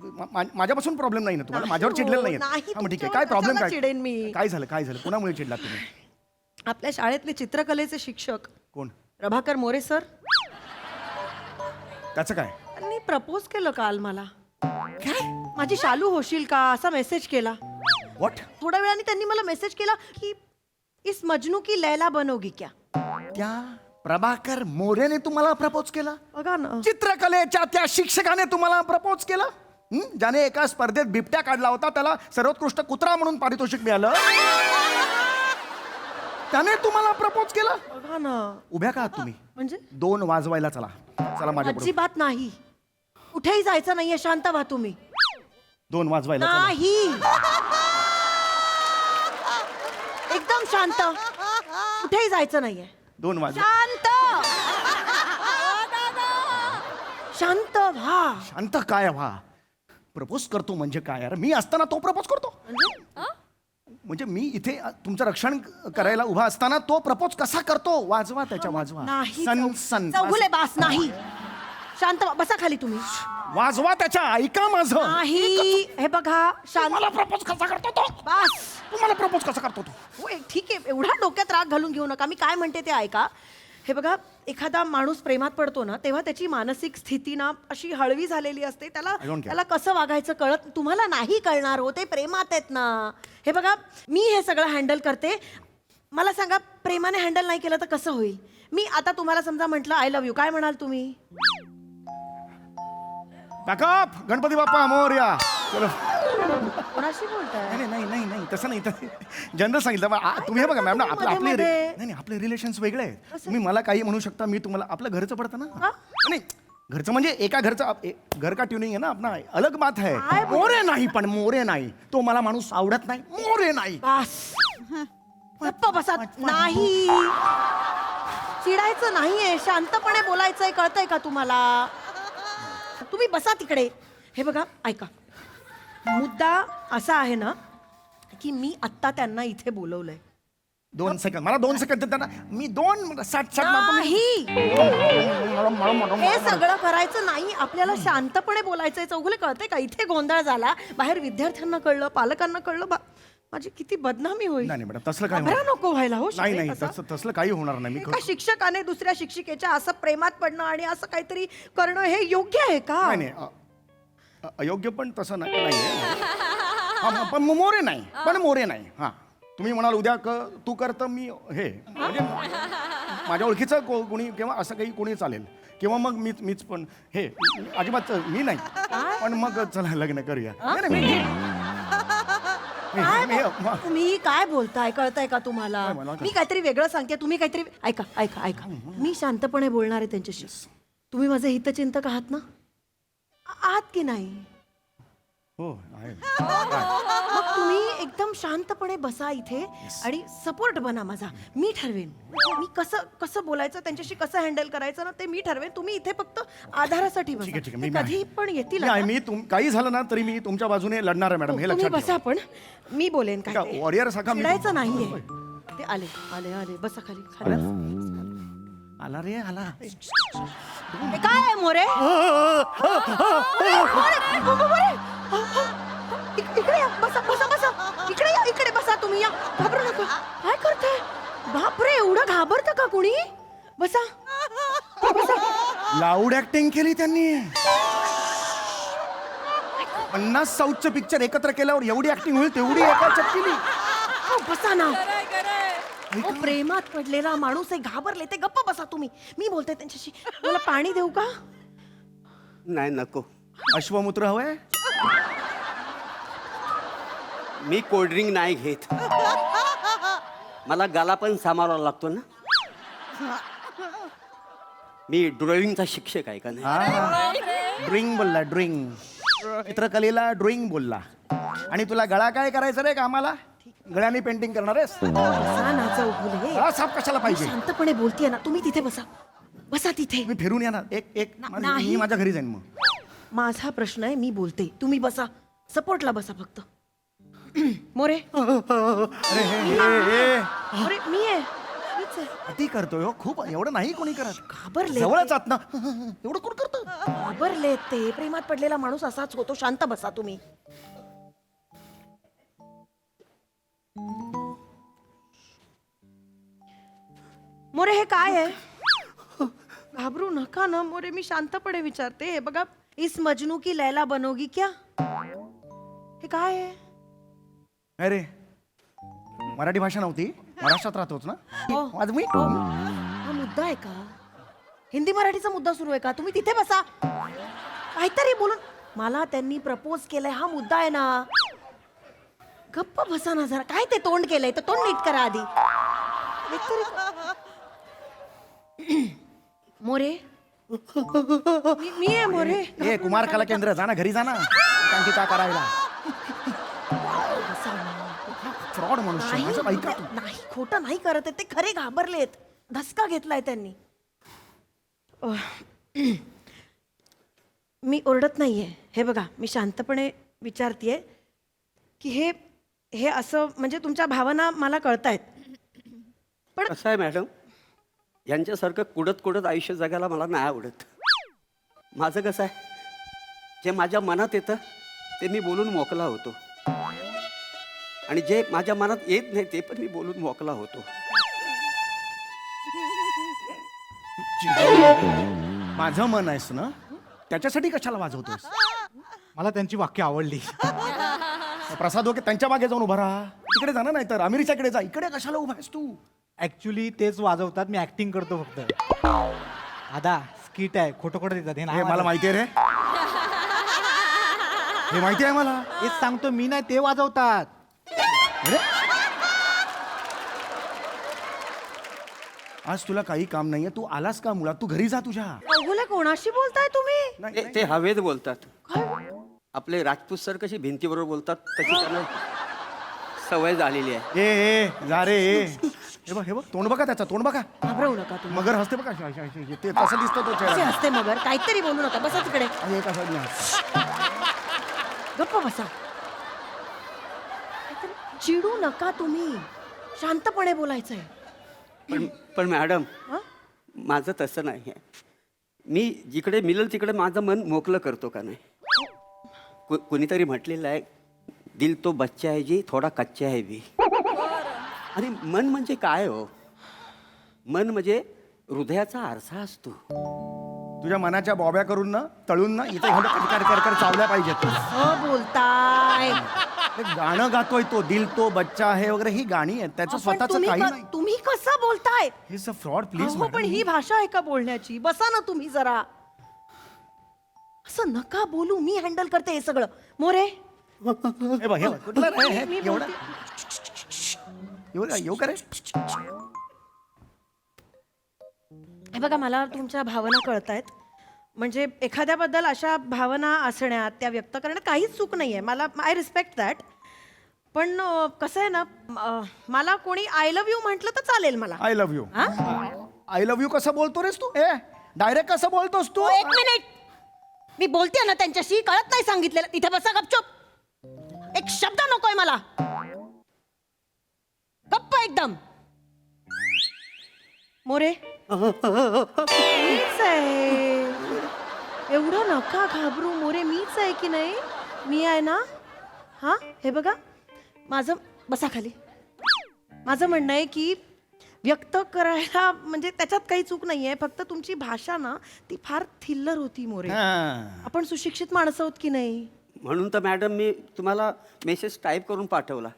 माझ्यापासून प्रॉब्लेम नाही ना तुम्हाला. माझ्यावर चिडलेलं नाही. मग ठीक आहे. काय प्रॉब्लेम काय चिडेन मी. काय झालं कोणामुळे चिडला तुम्ही. आपल्या शाळेतले चित्रकलेचे शिक्षक कोण. प्रभाकर मोरे सर. त्याचं काय. त्यांनी प्रपोज केलं काल मला. काय माझी शालू होशील का असा मेसेज केला. व्हॉट. थोड्या वेळाने त्यांनी मला मेसेज केला की इस मजनू की लैला बनोगी क्या. त्या प्रभाकर मोरेने तुम्हाला प्रपोज केला. बघा ना. चित्रकलेच्या त्या शिक्षकाने तुम्हाला प्रपोज केलं. ज्याने एका स्पर्धेत बिबट्या काढला होता त्याला सर्वोत्कृष्ट कुत्रा म्हणून पारितोषिक मिळालं. त्याने तुम्हाला प्रपोज केलं. बघा ना. उभ्या का आहात तुम्ही. म्हणजे 2 वाजवायला चला माझ्या अजिबात नाही. कुठेही जायचं नाहीये. शांत व्हा तुम्ही. 2 वाजवायला चला. नाही एकदम शांत. कुठेही जायचं नाहीये. 2 वाजवा. शांत व्हा. शांत काय व्हा. प्रपोज करतो म्हणजे काय यार. मी असताना तो प्रपोज करतो. म्हणजे मी इथे तुमचं रक्षण करायला उभा असताना तो प्रपोज कसा करतो. वाजवा त्याच्या वाजवा. नाही सन चौगुले बास नाही. शांत व्हा. बसा खाली तुम्ही. वाजवा त्याच्या. ऐका माझं. नाही हे बघा शांत. मला प्रपोज कसा करतो तो. बास. तुम्हाला प्रपोज कसा करतो तो. होय, ठीक आहे. एवढा डोक्यात राग घालून घेऊ नका. मी काय म्हणते ते ऐका. हे बघा एखादा माणूस प्रेमात पडतो ना तेव्हा त्याची मानसिक स्थिती ना अशी हळवी झालेली असते. त्याला कसं वागायचं कळत तुम्हाला नाही कळणार हो. ते प्रेमात आहेत ना. हे बघा मी हे सगळं हँडल करते. मला सांगा प्रेमाने हँडल नाही केलं तर कसं होईल. मी आता तुम्हाला समजा म्हटलं आय लव्ह यू काय म्हणाल तुम्ही. बॅकअप. गणपती बाप्पा मोरया. चलो कोणाशी बोलताय? नाही नाही नाही नाही तसं नाही जनरल सांगितलं तुम्ही हे बघा मॅम ना आपलं आपले नाही नाही आपले रिलेशन्स वेगळे आहेत तुम्ही मला काही म्हणू शकता मी तुम्हाला आपलं घरचं पडतं ना नाही घरचं म्हणजे एका घरचं घर का ट्युनिंग आहे ना आपला अलग बात आहे मोरे नाही पण मोरे नाही तो मला माणूस आवडत नाही मोरे नाही बस गप्प बसा. नाही चिडायचं नाहीये, शांतपणे बोलायचंय. कळतंय का तुम्हाला? तुम्ही बसा तिकडे. हे बघा ऐका, मुद्दा असा आहे ना की मी आत्ता त्यांना इथे बोलवलंय. 2 सेकंद मला 2 सेकंद त्यांना मी 2 साठ नाही हे सगळं करायचं नाही. आपल्याला शांतपणे बोलायचंय. चौघुले कळतंय का? इथे गोंधळ झाला, बाहेर विद्यार्थ्यांना कळलं, पालकांना कळलं, माझी किती बदनामी होईल. नाही मॅडम तसलं काय घाबरा नको व्हायला. हो नाही शिकले नाही कसं? तसलं काही होणार नाही मी एका शिक्षकाने दुसऱ्या शिक्षिकेच्या असं प्रेमात पडणं आणि असं काहीतरी करणं हे योग्य आहे का? नाही नाही अयोग्य पण तसं नाही पण मोरे नाही पण मोरे नाही हा तुम्ही म्हणाल उद्या तू कर तर मी हे म्हणजे माझ्या ओळखीचं कोणी किंवा असं काही कोणी चालेल किंवा मग मीच पण हे अजिबात मी नाही पण मग चला लग्न करूया. तुम्ही काय बोलताय? कळतंय का तुम्हाला? मी काहीतरी वेगळं सांगते, तुम्ही काहीतरी ऐका ऐका ऐका. मी शांतपणे बोलणार आहे त्यांच्याशी. तुम्ही माझे हितचिंतक आहात ना? आहात की नाही? हो आहे. मग तुम्ही एकदम शांतपणे बसा इथे आणि सपोर्ट बना माझा. मी ठरवेन मी कसं बोलायचं, त्यांच्याशी कसं हँडल करायचं ना ते मी ठरवेन. तुम्ही इथे फक्त आधारासाठी ठीक आहे, बसा. मी ते कधी पण येतील नाही आता. मी काही झालं ना तरी मी तुमच्या बाजूने लढणार आहे मॅडम हे तुम्ही लक्षात बसा पण मी बोलेन का काय ते. वॉरियर सारखा मी चिडायचं नाहीये. ते आले आले आले बसा खाली खाली बसा. आला रे आला हे काय आहे मोरे? इकडे या बसा बसा बसा. इकडे बसा तुम्ही. या घाबरू नका. काय करताय? बापरे एवढं घाबरतं का कोणी? बसा बसा. लाऊड ऍक्टिंग केली त्यांनी 50 साऊथचं पिक्चर एकत्र केल्यावर एवढी ऍक्टिंग होईल तेवढी एका चटकीली. बसा ना. अहो, प्रेमात पडलेला माणूस आहे, घाबरले ते. गप्प बसा तुम्ही. मी बोलते त्यांच्याशी. मला पाणी देऊ का? नाही नको. अश्वमूत्र हवंय. मी कोल्ड्रिंक नाही घेत. मला गाला पण सांभाळावा लागतो ना. मी ड्रॉइंगचा शिक्षक आहे का नाही? ड्रॉइंग बोलला ड्रॉइंग चित्रकलेला ड्रॉइंग बोलला आणि तुला गळा काय करायचं रे कामाला? गळ्याने पेंटिंग करणार आहेस? बसा ना चौगुले. गळा साफ कशाला पाहिजे? शांतपणे बोलतीये ना. तुम्ही तिथे बसा. बसा तिथे. मी फिरून येणार एक नाही. मी माझ्या घरी जाईन मग. माझा प्रश्न आहे, मी बोलते. तुम्ही बसा. सपोर्टला बसा फक्त. मोरे अरे हे अरे मी आहे. मीच आहे. अति करतोय हो खूप. एवढं नाही कोणी करत. घाबरले जवळच आत ना एवढं कोण करतो? घाबरले ते. प्रेमात पडलेला माणूस असाच होतो. शांत बसा तुम्ही. मोरे हे काय आहे? घाबरू नका ना मोरे. मी शांतपणे विचारते. हे बघा, इस मजनू की लैला बनोगी क्या? हे काय आहे? अरे मराठी भाषा नव्हती. महाराष्ट्रात राहतोच ना आज मी. हा मुद्दा आहे का? हिंदी मराठीचा मुद्दा सुरू आहे का? तुम्ही तिथे बसा. काहीतरी बोलून. मला त्यांनी प्रपोज केलंय हा मुद्दा आहे ना. गप्प बसा ना जरा. काय ते तोंड केलंय तर तोंड नीट करा आधी. मोरे मी आहे मोरे. ए कुमार कला केंद्र जा ना घरी जा ना. का करायला फ्रॉड मनुष्य नाही माझं ऐका तू. नाही खोटं नाही करत आहे ते. खरे घाबरलेत. धसका घेतलाय त्यांनी. मी ओरडत नाहीये. हे बघा, मी शांतपणे विचारतीये की हे असं म्हणजे तुमच्या भावना मला कळतायत. पण कसं आहे मॅडम, यांच्यासारखं कुडत आयुष्य जगायला मला नाही आवडत. माझं कसं आहे, जे माझ्या मनात येतं ते मी बोलून मोकला होतो आणि जे माझ्या मनात येत नाही ते पण मी बोलून मोकला होतो. माझं मन आहेस ना त्याच्यासाठी कशाला वाजवतोस? मला त्यांची वाक्य आवडली. प्रसाद ओके त्यांच्या मागे जाऊन उभा राहा. तिकडे जा ना. नाही तर अमेरिकेकडे जा. इकडे कशाला उभा आहेस तू? ऍक्च्युली तेच वाजवतात, मी ऍक्टिंग करतो फक्त. दादा स्किट आहे, खोटं खोटं देतात हे हे नाही मला वाजत. माहिती आहे रे. हे माहिती आहे मला. हेच सांगतो मी, नाही ते वाजवतात. अरे आज तुला काही काम नाहीये, तू आलास का मुळात? तू घरी जा तुझ्या. अवघुले कोणाशी बोलताय तुम्ही? ते हवेत बोलतात. आपले राजपूत सर कशी भिंतीबरोबर बोलतात तशी त्यांना सवय झालेली आहे. ए जा रे ए. हे बघ तोंड बघा, त्याचा तोंड बघा. घाबरवू नका तुम्ही. मगर हसते बघा, ते तसं दिसतो तो कशी चेहरा. हसते मगर? काहीतरी बोलू नका, बसा तिकडे. आणि एक असा नाही हसत. गप्प बसा. काहीतरी चिडू नका तुम्ही, शांतपणे बोलायचंय. पण मॅडम, हं? माझं तसं नाही आहे. मी जिकडे मिळेल तिकडे माझं मन मोकळं करतो का नाही. कोणीतरी म्हटलेलं आहे, दिल तो बच्चा है जी, थोडा कच्चा है भी. आणि मन म्हणजे काय हो? मन म्हणजे हृदयाचा आरसा असतो. तुझ्या मनाच्या बॉब्या करून ना, तळून ना, इथे कर चावल्या पाहिजेत. बोलताय ते गाणं गातोय तो, दिल तो बच्चा आहे वगैरे, ही गाणी आहेत, त्याचं पण स्वतःच तुम्ही काही क- नाही. तुम्ही कसं बोलताय? हे फ्रॉड प्लीज. अहो, पण ही भाषा आहे का बोलण्याची? बसा ना तुम्ही जरा. असं नका बोलू, मी हँडल करते हे सगळं. मोरे, हे बघ कुठलं रे हे? मी एवढं येऊ का रे? हे बघा, मला तुमच्या भावना कळतायत. म्हणजे एखाद्याबद्दल अशा भावना असण्यात, त्या व्यक्त करण्यात काहीच चूक नाही आहे. मला आय रिस्पेक्ट दॅट. पण कसं आहे ना, मला कोणी आय लव्ह यू म्हटलं तर चालेल मला. I love you. हा? आय लव्ह यू कसं बोलतो रेस तू? डायरेक्ट कसं बोलतोस तू? एक मिनिट, मी बोलते ना त्यांच्याशी, कळत नाही सांगितलेलं. तिथे बसा गपचूप. एक शब्द नकोय मला. गप्प एकदम. मोरे, मीच आहे. एवढं नका घाबरू मोरे, मीच आहे की नाही? मी आहे ना. हा, हे बघा, माझं बसा खाली. माझं म्हणणं आहे की व्यक्त करायला म्हणजे त्याच्यात काही चूक नाहीये. फक्त तुमची भाषा ना, ती फार थिल्लर होती मोरे. आपण सुशिक्षित माणसं आहोत की नाही? म्हणून तर मॅडम मी तुम्हाला मेसेज टाईप करून पाठवला.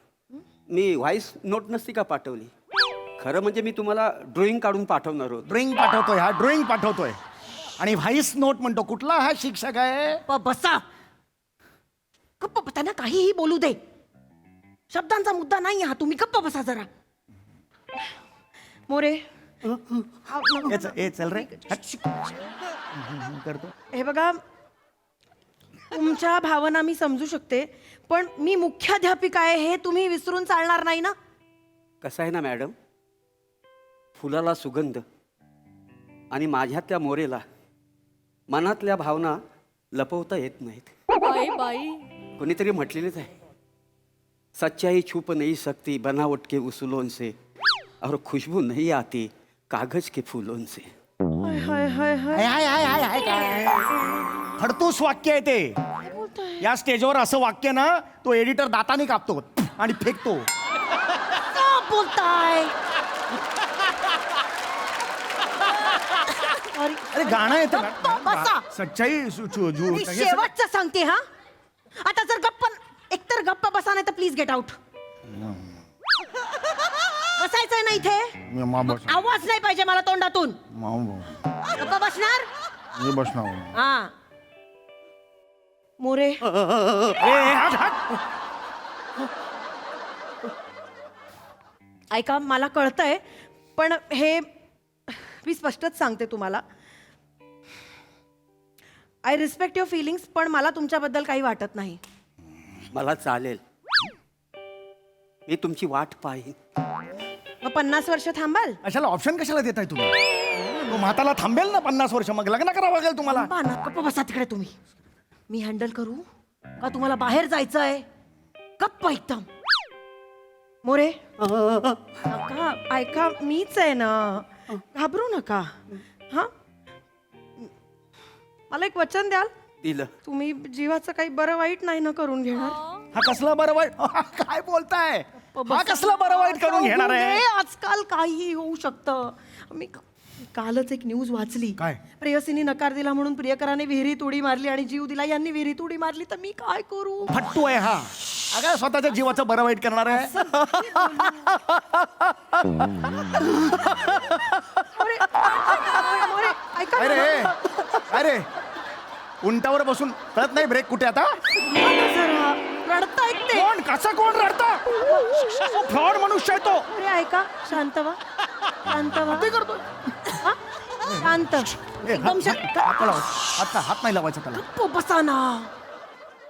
मी व्हॉइस नोट नसती का पाठवली? खरं म्हणजे मी तुम्हाला ड्रॉइंग काढून पाठवणार होतो. ड्रॉइंग पाठवतोय हा, ड्रॉइंग पाठवतोय. आणि व्हाईस नोट म्हणतो. कुठला हा शिक्षक आहे? बसा गप्प. त्यांना काहीही बोलू दे, शब्दांचा मुद्दा नाही हा. तुम्ही गप्प बसा जरा. मोरे, चल रे. करतो. हे बघा, तुमच्या भावना मी समजू शकते, पण मी मुख्याध्यापिका आहे हे तुम्ही विसरून चालणार नाही ना? कसं आहे ना मॅडम, फुलाला सुगंध आणि माझ्या त्या मोरेला मनातल्या भावना लपवता येत नाहीत. बाई बाई. कोणीतरी म्हटलेलेच आहे, सच्चाई छुप नहीं सकती बनावट के उसूलों से, और खुशबू नहीं आती कागज के फूलों से. हाय हाय हाय. फडतूस वाक्य आहे ते. या स्टेजवर असं वाक्य ना, तो एडिटर दाताने कापतो आणि फेकतो. का बोलताय? अरे गाणं येतं गप्प बसा. सच्चाई मी शेवटचं सांगते हा. आता जर गप्प, एकतर गप्प बसा, नाही तर प्लीज गेट आउट. बसायचंय ना इथे. आवाज नाही पाहिजे मला तोंडातून. गप्प बसणार? हा. मोरे, ऐका, मला कळतंय, पण हे मी स्पष्टच सांगते तुम्हाला. आय रिस्पेक्ट युअर फिलिंग्स, पण मला तुमच्याबद्दल काही वाटत नाही. मला चालेल, मी तुमची वाट पाहीन. मग 50 वर्ष थांबाल? अशाला ऑप्शन कशाला देताय तुम्ही? तो म्हाताला थांबेल ना 50 वर्ष, मग लग्न करावं लागेल तुम्हाला. थांबा ना, गप्प बसा तिकडे तुम्ही. मी हँडल करू का? तुम्हाला बाहेर जायचंय? गप्प एकदम. मोरे, नका, ऐका, मीच आहे ना, घाबरू नका. हा, मला एक वचन द्याल? दिलं. तुम्ही जीवाचं काही बरं वाईट नाही ना करून घेणार? हा कसला बरं वाईट? काय बोलताय? हा कसला बरं वाईट करून घेणार आहे? आजकाल काहीही होऊ शकतं. मी कालच एक न्यूज वाचली. काय? प्रेयसीने नकार दिला म्हणून प्रियकराने विहिरीत उडी मारली आणि जीव दिला, यांनी विहिरीत उडी मारली, तर मी काय करू? फट्टू आहे हा. अगं स्वतःच्या जीवाचं बरं वाईट करणार आहे. मोरे, ऐका ना. अरे अरे उंटावर बसून कळत नाही ब्रेक कुठे आता रडतायत ते. कोण कसं कोण रडतं फ्रॉड मनुष्य आहे तो. अरे ऐका, शांत व्हा, शांत व्हा. हा? शांत, एकदम शांत. हात नाही लावायचा त्याला. गप्प बसा ना.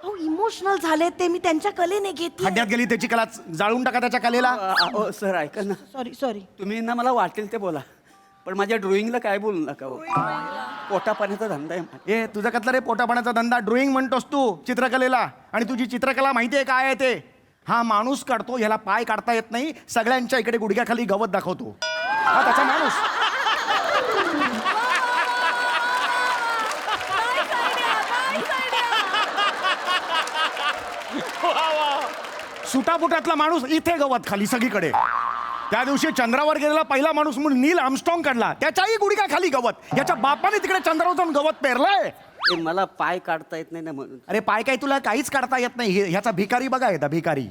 अहो इमोशनल झाले ते, मी त्यांच्या कलेने घेतले. खड्ड्यात गेली त्याची कला, जाळून टाका त्याच्या कलेला. सर ऐका ना, सॉरी सॉरी. तुम्ही ना मला वाटेल ते बोला, पण माझ्या ड्रॉइंगला काय बोलू नका हो. पोटा पाण्याचा धंदा आहे माझा. ए तुझा कसला रे पोटापाण्याचा धंदा? ड्रॉइंग म्हणतोस तू चित्रकलेला, आणि तुझी चित्रकला माहिती आहे काय आहे ते? हा माणूस काढतो, ह्याला पाय काढता येत नाही, सगळ्यांच्या इकडे गुडघ्याखाली गवत दाखवतो, हा त्याचा माणूस. सुटापुटातला माणूस इथे गवत खाली सगळीकडे. त्या दिवशी चंद्रावर गेलेला पहिला माणूस म्हणून नील आर्मस्ट्रॉंग काढला, त्याच्याही गुडघ्या खाली गवत. याच्या बापाने तिकडे चंद्रावर जाऊन गवत पेरलंय. ते मला पाय काढता येत नाही ना म्हणून. अरे पाय काय तुला काहीच काढता येत नाही. ह्याचा भिकारी बघा, येता भिकारी.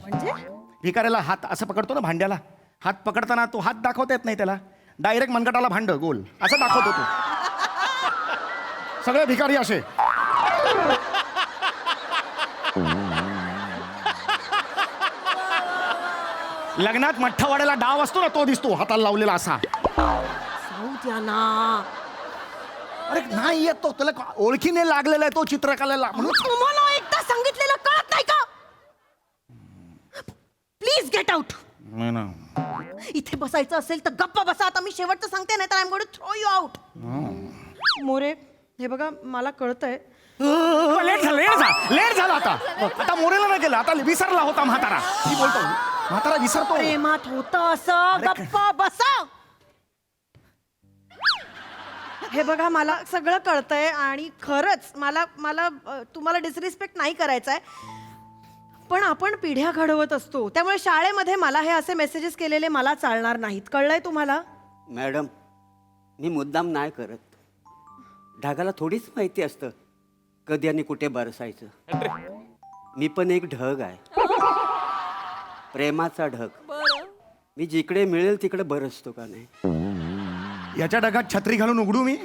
भिकाऱ्याला हात असं पकडतो ना भांड्याला, हात पकडताना तो हात दाखवता येत नाही त्याला, डायरेक्ट मनगटाला भांड गोल असं दाखवतो तो. सगळे भिकारी असे. लग्नात मठ्ठावाड्याला डाव असतो ना, तो दिसतो हाताला लावलेला असा. जाऊ द्या ना. अरे नाही येत तो, त्याला ओळखीने लागलेला आहे तो चित्रकलेला म्हणून. तुम्हाला एकदा सांगितलेलं कळत नाही का? Please get out. इथे बसायचं असेल तर गप्पा बसा. आता मी शेवटचं सांगते, नाही तर I am going to throw you out. More, हे बघा मला कळतंय. लेट झाला आता मोरेला नाही गेला, आता विसरला होता म्हातारा. मी बोलतो म्हातारा विसरतो. प्रेमात होतं असं. गप्पा बसा. हे बघा मला सगळं कळतंय, आणि खरंच मला मला तुम्हाला डिसरिस्पेक्ट नाही करायचा आहे, पण आपण पिढ्या घडवत असतो, त्यामुळे शाळेमध्ये मला हे असे मेसेजेस केलेले मला चालणार नाहीत. कळलंय तुम्हाला? मॅडम, मी मुद्दाम नाही करत. ढगाला थोडीच माहिती असतं कधी आणि कुठे बरसायचं. मी पण एक ढग आहे, प्रेमाचा ढग. मी जिकडे मिळेल तिकडे बरसतो का नाही. याच्या ढगात छत्री घालून उघडू मी?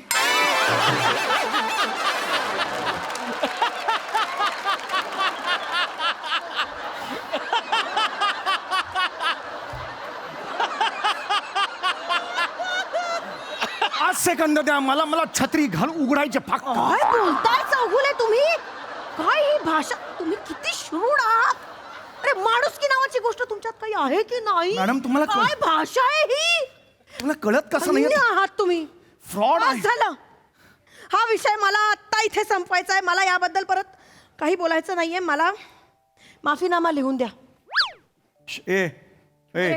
आज सेकंद द्या मला, मला छत्री घालून उघडायचे फाक. काय बोलताय चौगुले तुम्ही? काय ही भाषा? तुम्ही किती शूड आहात. अरे माणुसकी नावाची गोष्ट तुमच्यात काही आहे की नाही? मॅडम, तुम्हाला काय भाषा आहे ही? तुला कळत कसं नाही? धन्य आहात तुम्ही. फ्रॉड बस झालं. हा विषय मला आत्ता इथे संपवायचा आहे. मला याबद्दल परत काही बोलायचं नाहीये. मला माफीनामा लिहून द्या. ए ए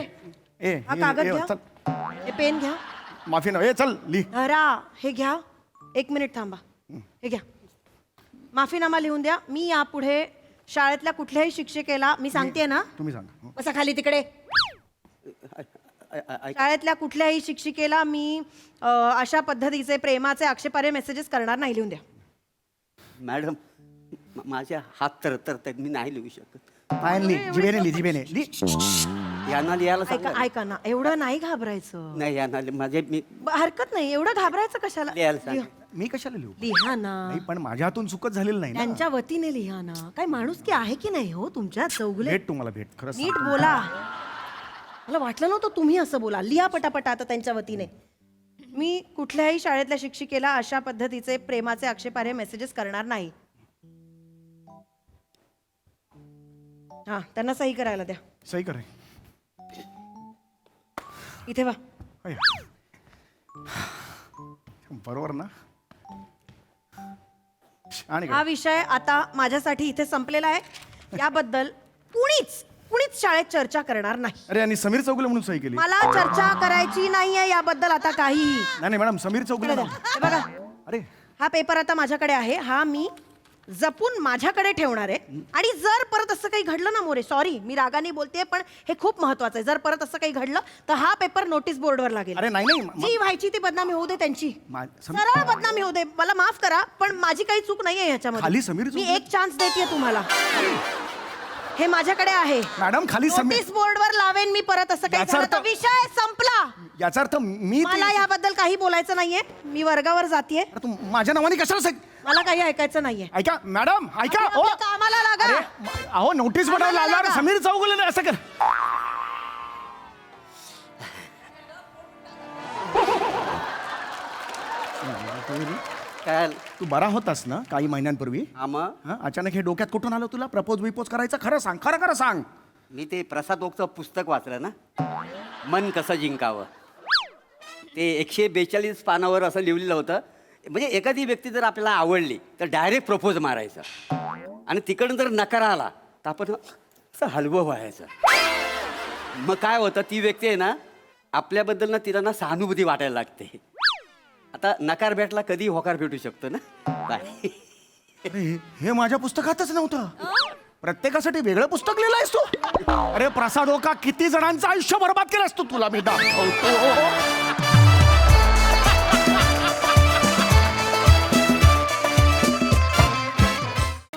ए हा कागद ए, घ्या, चल. हे पेन घ्या. माफी ना, ए चल ली. धरा, हे घ्या. 1 मिनिट थांबा. हे घ्या, माफीनामा लिहून द्या. मी यापुढे शाळेतल्या कुठल्याही शिक्षिकेला, मी सांगते ना, तुम्ही सांगा. बसा खाली तिकडे. शाळेतल्या कुठल्याही शिक्षिकेला मी अशा पद्धतीचे प्रेमाचे आक्षेपार्ह मेसेजेस करणार नाही. लिहून द्या. मॅडम, माझ्या हात तरतरत, मी नाही लिहू शकत. फायनली जिभेने ली, जिभेने ली. यांना लिहायला ऐका सांगा. ऐका ना, एवढं नाही घाबरायचं. नाही यांना माझे मी हरकत नाही, एवढं घाबरायचं कशाला. लिहायला सांगा. मी कशाला लिहू? लिहा ना. नाही पण माझ्या हातून चुकत झालेलं नाही ना. त्यांच्या वतीने लिहा ना. काय माणुसकी आहे की नाही हो तुमच्या चौगुले? भेट तुम्हाला भेट खरंच. नीट बोला. मला वाटलं नव्हतं तुम्ही असं बोला. लिहा पटापट आता त्यांच्या वतीने. मी कुठल्याही शाळेतल्या शिक्षिकेला अशा पद्धतीचे प्रेमाचे आक्षेपार्ह मेसेजेस करणार नाही. हा, त्यांना सही करायला द्या. सही करे. इथे वा. बरोबर ना? आणि हा विषय आता माझ्यासाठी इथे संपलेला आहे. याबद्दल कुणीच शाळेत चर्चा करणार नाही. अरे आणि समीर चौगुले म्हणून सही केली. मला चर्चा करायची नाहीये याबद्दल आता काहीही. नाही मॅडम, समीर चौगुले. हे बघा, अरे हा पेपर आता माझ्याकडे आहे. हा मी जपून माझ्याकडे ठेवणार आहे. आणि जर परत असं काही घडलं ना मोरे, सॉरी मी रागाने बोलते, पण हे खूप महत्वाचं आहे. जर परत असं काही घडलं तर हा पेपर नोटीस बोर्डवर लागेल. अरे नाही जी व्हायची ती बदनामी होऊ दे त्यांची. समीर- सरळ बदनामी होऊ दे. मला माफ करा, पण माझी काही चूक नाहीये ह्याच्यामध्ये. खाली समीर मी एक चान्स देते तुम्हाला. हे माझ्याकडे आहे. मॅडम खाली नोटीस बोर्डवर लावेन मी परत असं काही याचा झालं तर अर्थ- विषय संपला. याचा अर्थ मी ते- मला याबद्दल काही बोलायचं नाहीये. मी वर्गावर जातीये. अरे तू माझ्या नावाने कशाला मला काही ऐकायचं नाहीये. ऐका मॅडम ऐका आपण आपल्या कामाला लागा. अरे अहो नोटीस बोर्डावर कामाला लावणार लागा. समीर चौगुले असं कर. काय तू बरा होतास ना काही महिन्यांपूर्वी आम्हा हं? अचानक हे डोक्यात कुठून आलं तुला प्रपोज विपोज करायचं खरं सांग खरं खरं सांग. मी ते प्रसाद ओकचं पुस्तक वाचलं ना, मन कसं जिंकावं. ते 142 पानावर असं लिहिलेलं होतं. म्हणजे एखादी व्यक्ती जर आपल्याला आवडली तर डायरेक्ट प्रपोज मारायचं आणि तिकडून जर नकार आला तर आपण असं हलवं व्हायचं. मग काय होतं, ती व्यक्ती आहे ना आपल्याबद्दल ना तिला ना सहानुभूती वाटायला लागते. आता नकार भेटला कधी होकार भेटू शकतो ना. काय अरे हे माझ्या पुस्तकातच नव्हतं. प्रत्येकासाठी वेगळं पुस्तक लिहिलंयस तू. अरे प्रसाद ओका किती जणांचं आयुष्य बरबाद केलंस तू. तुला मी दाखवतो.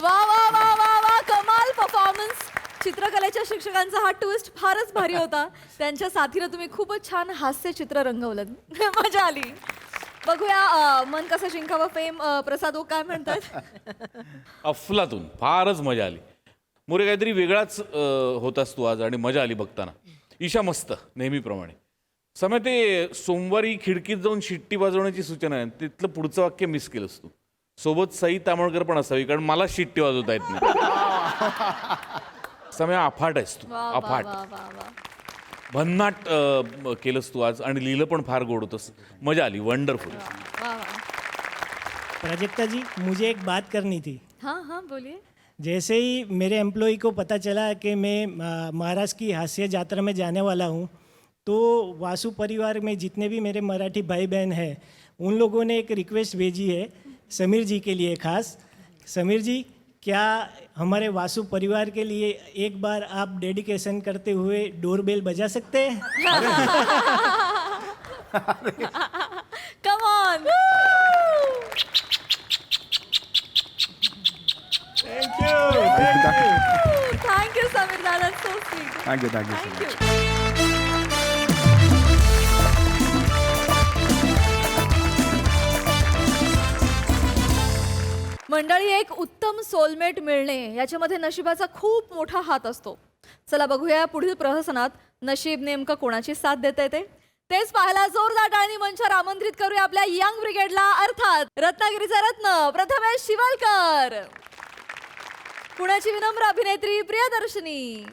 वा वा वा वा वा कमाल परफॉर्मन्स. चित्रकलेच्या शिक्षकांचा हा ट्विस्ट फारच भारी होता. त्यांच्या साथीनं तुम्ही खूपच छान हास्य चित्र रंगवलं. मजा आली. बघूया मन कसं जिंकावं फेम. प्रसाद ओक काय म्हणतात? अफलातून फारच मजा आली. मोरे काहीतरी वेगळाच होतास तू आज आणि मजा आली बघताना. ईशा मस्त नेहमीप्रमाणे. समय ते सोमवारी खिडकीत जाऊन शिट्टी वाजवण्याची सूचना आहे, तिथलं पुढचं वाक्य मिस केलंस तू. सोबत सई तामळकर पण असावी, कारण मला शिट्टी वाजवता येत नाही. समय अफाट आहेस तू, वा वा अफाट. वा वा वा. भन्नाट केलंस तू आज आणि लिहिलं पण फार गोड होतंस. मजा आली. वंडरफुल. वा वा. प्राजक्ता जी, मुझे एक बात करनी थी. हाँ हाँ बोलिए. जैसे ही मेरे एम्प्लॉय को पता चला कि मैं महाराष्ट्र की हास्य यात्रा में जाने वाला हूँ, तो वासु परिवार में जितने भी मेरे मराठी भाई बहन हैं, उन लोगों ने एक रिक्वेस्ट भेजी है समीर जी के लिए खास. समीर जी, क्या हमारे वासु परिवार के लिए एक बार आप डेडिकेशन करते हुए डोरबेल बजा सकते हैं? Come on. थँक्यू समीर दादा. So sweet. Thank you thank you thank you. मंडळी, एक उत्तम सोलमेट मिळणे याच्यामध्ये नशिबाचा खूप मोठा हात असतो. चला बघूया पुढील प्रहसनात नशीब नेमकं कोणाची साथ देते तेच पाहायला जोरदार टाळणी मंचावर आमंत्रित करूया आपल्या यंग ब्रिगेडला, अर्थात रत्नागिरीचा रत्न प्रथमेश शिवलकर, पुण्याची विनम्र अभिनेत्री प्रियदर्शनी,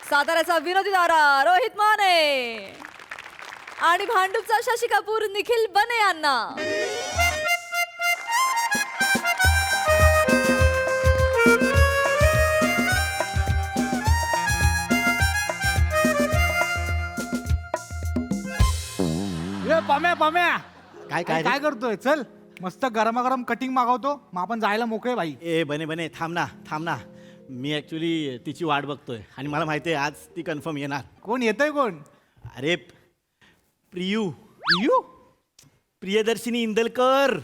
साताऱ्याचा विनोदी दारा रोहित माने आणि भांडूपचा शशी कपूर निखिल बने यांना. पाम्या काय काय काय करतोय? चल मस्त गरमागरम कटिंग मागवतो, मग आपण जायला मोकळे भाई. ए बने थांब ना. मी ॲक्च्युली तिची वाट बघतोय आणि मला माहिती आहे आज ती कन्फर्म येणार. कोण येतोय? कोण? अरे प्रियू प्रियदर्शिनी इंदलकर.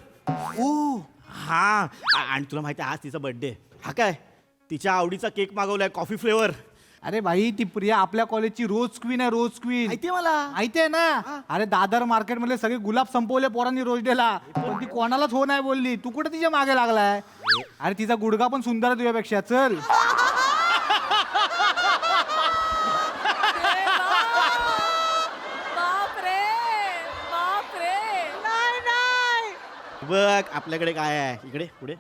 ओ हा, आणि तुला माहिती आहे आज तिचा बर्थडे. हा काय, तिच्या आवडीचा केक मागवलाय कॉफी फ्लेवर. अरे भाई, ती प्रिया आपल्या कॉलेजची रोज क्वीन आहे. रोज क्वीन माहितीये मला. माहिती आहे ना. अरे दादर मार्केट मधले सगळे गुलाब संपवले पोरांनी रोज डेला, पण ती कोणालाच हो नाही बोलली. तू कुठे तिच्या मागे लागलाय? अरे तिचा गुडगा पण सुंदर आहे तुझ्यापेक्षा. चल. बापरे बापरे. बघ आपल्याकडे काय आहे इकडे पुढे.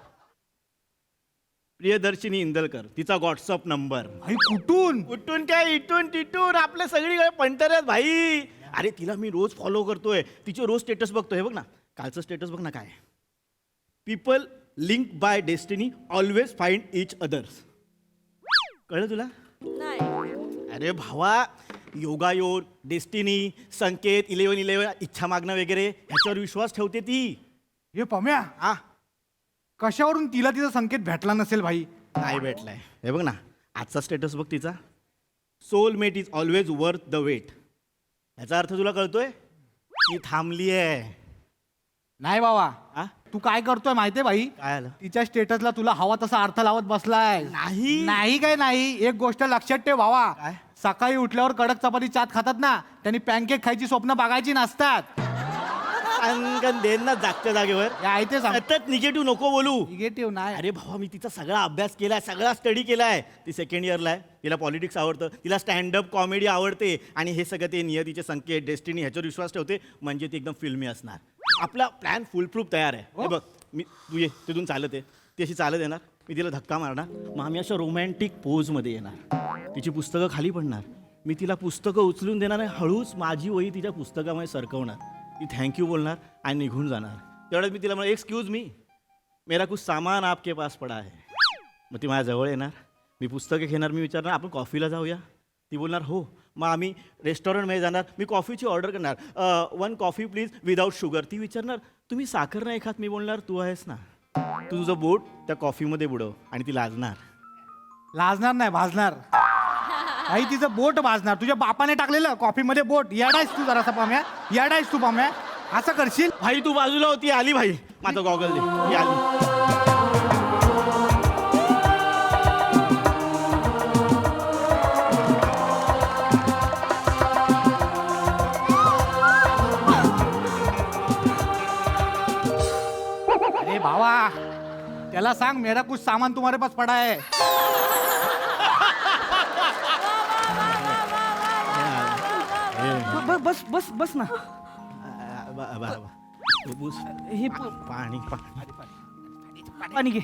प्रियदर्शिनी इंदलकर, तिचा व्हॉट्सअप नंबर. भाई कुठून? कुठून काय, इटून तिटून आपले सगळीकडे पंटर आहेत भाई. अरे तिला मी रोज फॉलो करतोय, तिचे रोज स्टेटस बघतोय. बघ ना कालचं स्टेटस बघ ना काय. People link by destiny always find each others. कळलं तुला? नाही. अरे भावा, योगायोग, डेस्टिनी, संकेत, 1111, इच्छा मागणं वगैरे ह्याच्यावर विश्वास ठेवते ती. हे पम्या, आ कशावरून तिला तिचा संकेत भेटला नसेल भाई? नाही भेटलाय. हे बघ ना आजचा स्टेटस बघ तिचा. Soulmate is always worth the wait. याचा अर्थ तुला कळतोय? ती थांबली आहे. नाही बाबा, आ? तू काय करतोय माहितीये भाई? काय आलं? तिच्या स्टेटसला तुला हवा तसा अर्थ लावत बसलाय. नाही. नाही काय नाही, एक गोष्ट लक्षात ठेव भावा. सकाळी उठल्यावर कडक चपाती चात खातात ना, त्यांनी पॅनकेक खायची स्वप्न बघायची नसतात. सांगन देन ना जागच्या जागेवर. हे आहे ते सांग. सतत निगेटिव्ह नको बोलू. निगेटिव्ह नाही. अरे भावा, मी तिचा सगळा अभ्यास केलाय, सगळा स्टडी केलाय. ती सेकंड इयरला आहे, तिला पॉलिटिक्स आवडतं, तिला स्टँडअप कॉमेडी आवडते आणि हे सगळं ते नियतीचे संकेत, डेस्टिनी ह्याच्यावर विश्वास ठेवते, म्हणजे ती एकदम फिल्मी असणार. आपला प्लॅन फुल प्रूफ तयार आहे. हे बघ, मी तू ये तिथून चालत आहे, ती अशी चालत येणार, मी तिला धक्का मारणार, मग आम्ही अशा रोमॅन्टिक पोजमध्ये येणार. तिची पुस्तकं खाली पडणार, मी तिला पुस्तकं उचलून देणार आणि हळूच माझी वही तिच्या पुस्तकामध्ये सरकवणार. ती थँक्यू बोलणार आणि निघून जाणार. तेवढ्यात मी तिला म्हणा, एक्सक्यूज मी, मेरा कुछ सामान आपके पास पडा है. मग ती माझ्या जवळ येणार, मी पुस्तकं घेणार, मी विचारणार आपण कॉफीला जाऊया. ती बोलणार हो. मग आम्ही रेस्टॉरंटमध्ये जाणार, मी कॉफीची ऑर्डर करणार, 1 कॉफी प्लीज विदाऊट शुगर. ती विचारणार तुम्ही साखर नाही खात. मी बोलणार तू आहेस ना, तू तुझं बोट त्या कॉफीमध्ये बुडव. आणि ती लाजणार. लाजणार नाही, भाजणार. आई तिचं बोट भाजणार. तुझ्या बापाने टाकलेलं कॉफीमध्ये बोट. याडायस तू जरासा पाम्या, याडायस तू पाम्या. असं करशील? भाई तू बाजूला होती, आली भाई. माझा गॉगल दे, ही आली. अरे भावा, त्याला सांग मेरा कुछ सामान तुम्हारे पास पडा है. बस बस बस ना. हे पाणी पाणी घे,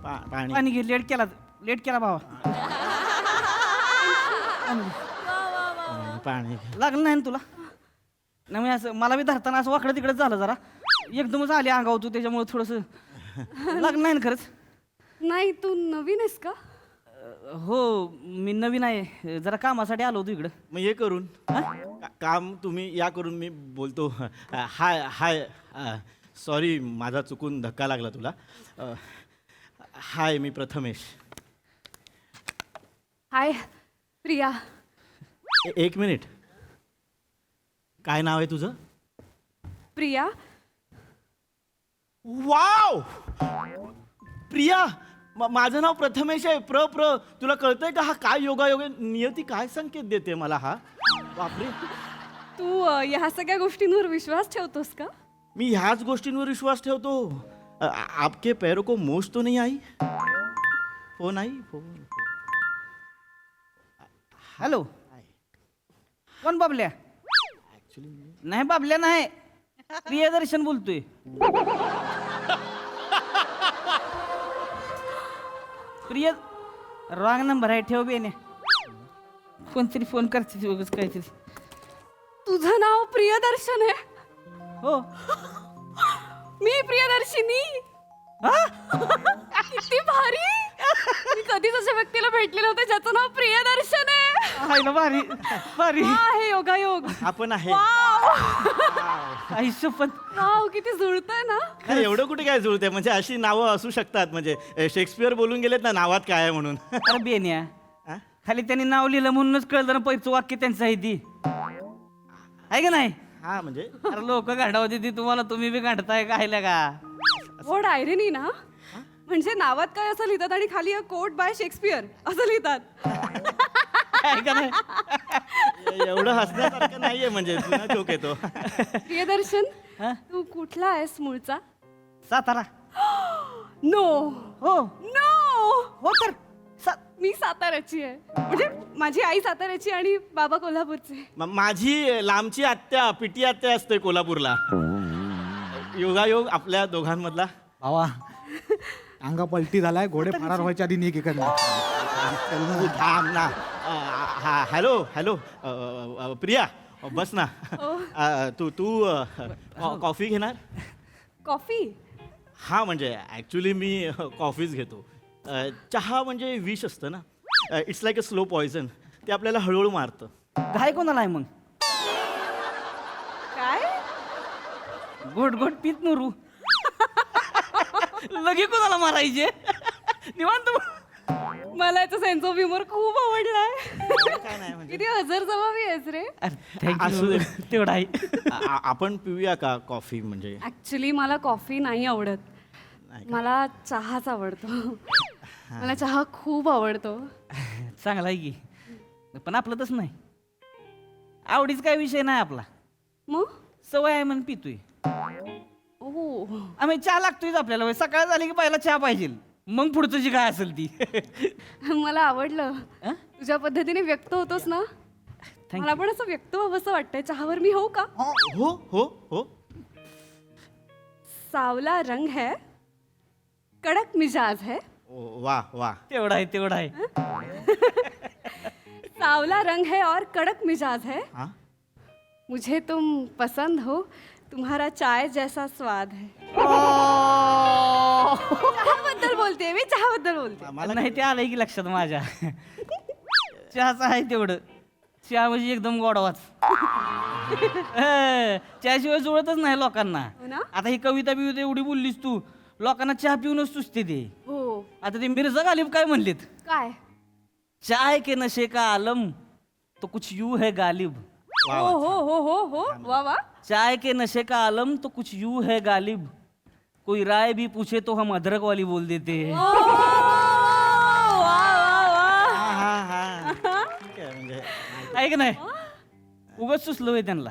पाणी पाणी घे. लेट केला भावा. पाणी लागलं नाही ना तुला? नाही मी असं, मला बी धरताना असं वाकडं तिकडे झालं जरा, एकदमच आली अंगावर तू, त्याच्यामुळे थोडस लागलं नाही ना खरंच. नाही, तू नवीन आहेस का? हो मी नवीन आहे, जरा कामासाठी आलो होतो इकडं. मग हे करून काम तुम्ही या करून मी बोलतो. हाय हाय, सॉरी माझा चुकून धक्का लागला तुला. हाय, मी प्रथमेश. हाय प्रिया. एक मिनिट, काय नाव आहे तुझं? प्रिया. वाव, प्रिया. माझं नाव प्रथमेश आहे. प्र तुला कळतंय का हा काय योगायोग आहे? नियती काय संकेत देते मला हा? बापरे. तू ह्या सगळ्या गोष्टींवर विश्वास ठेवतोस का? मी ह्याच गोष्टींवर विश्वास ठेवतो. आपके पैरों को मोच तो नहीं आई? फोन आई? फोन. हॅलो, कोण बाबल्या? नाही बाबल्या नाही, प्रियदर्शन बोलतोय. प्रिय रॉंग नंबर आहे, ठेव बेने. कोणतरी फोन करते वगैरे काहीतरी. तुझं नाव प्रियदर्शन आहे? हो. मी प्रियदर्शिनी. किती भारी. मी कधीच अशा व्यक्तीला भेटले नव्हते ज्याचं नाव प्रियदर्शन आहे. ना भारी भारी आहे योगायोग. आपण आहे. आयुष्यपत. वाव, किती जुळतंय ना. नाही, एवढं कुठे काय जुळते, म्हणजे अशी नावं असू शकतात. म्हणजे शेक्सपियर बोलून गेलेत ना नावात काय आहे म्हणून. अरे बेन्या, खाली त्यांनी नाव लिहिलं म्हणूनच कळलं ना पैचं वाक्य त्यांचं आहे ती, आहे का नाही? हा म्हणजे अरे लोक गांडावते ती तुम्हाला, तुम्ही बी गांडताय काय का? व्हॉट आयरनी ना. म्हणजे नावात काय असं लिहितात आणि खाली कोट बाय शेक्सपियर असं लिहितात. आहे का नाही? एवढं हसण्यासारखं नाहीये, म्हणजे जुना जोक येतो. प्रियदर्शन, तू कुठला आहेस मूळचा? सातारा. नो. हो नो. हो तर मी साताऱ्याची आहे. म्हणजे माझी आई साताऱ्याची आणि बाबा कोल्हापूरचे. माझी लांबची आत्या पिटी आत्या असते कोल्हापूरला. योगायोग आपल्या दोघांमधला. भावा, अंगा पलटी झालाय, घोडे फरार व्हायच्या आधी निघ इकडनं. थांब ना. हॅलो हॅलो, प्रिया बस ना. तू कॉफी घेणार? कॉफी? हा म्हणजे ॲक्च्युली मी कॉफीच घेतो. चहा म्हणजे विष असतं ना. It's like a slow poison. ते आपल्याला हळूहळू मारतं. काय कोणाला आहे मग? काय? गोट गोट पीत मुरू. लगे कोणाला मारायचे? निवांत. मला याचा सेन्स ऑफ ह्युमर खूप आवडलाय. किती हजर जबाबी आहेस रे. असू दे, तेवढा आहे. आपण पिऊया का कॉफी म्हणजे? ऍक्च्युली मला कॉफी नाही आवडत, मला चहाच आवडतो. मला चहा खूप आवडतो. चांगला आहे की, पण आपलं तसं नाही. आवडीच काय विषय नाही आपला, मग सवय आहे म्हणून पितोय. ओ आम्ही चहा लागतोय आपल्याला. सकाळ झाली की पहिला चहा पाहिजे, मग पुढचं जी काय असेल ती. मला आवडलं, तुझ्या पद्धतीने व्यक्त होतोस ना. मला पण असं व्यक्त व्हावंसं वाटतंय. चहावर मी होऊ का? हो हो हो. सावला रंग है, कडक मिजाज है. वा वा. तेवढा आहे, तेवढा आहे. सावला रंग है और कड़क मिजाज है. हाँ? मुझे तुम पसंद हो, तुम्हारा चाय जैसा स्वाद है. चहाबद्दल बोलते मी, चहाबद्दल बोलते. मला नाही ते आलंय की लक्षात माझ्या. चहाचं आहे तेवढं. चहा म्हणजे एकदम गोडवाच. चहाशिवाय जुळतच नाही लोकांना. हो ना? आता ही कविता बिविता एवढी बोललीस तू, लोकांना चहा पिऊनच सुचते ते. हो. आता ते मिर्झा गालिब काय म्हणलेत? काय? चाय के नशे का आलम तो कुछ यूं है गालिब. हो हो हो हो हो वा वा. चाय के नशे का आलम तो कुछ यूं है गालिब, कोई राय भी पूछे तो हम अदरक वाली बोल देते हैं. ऐक नाही, उगाच सुचलं होय त्यांना.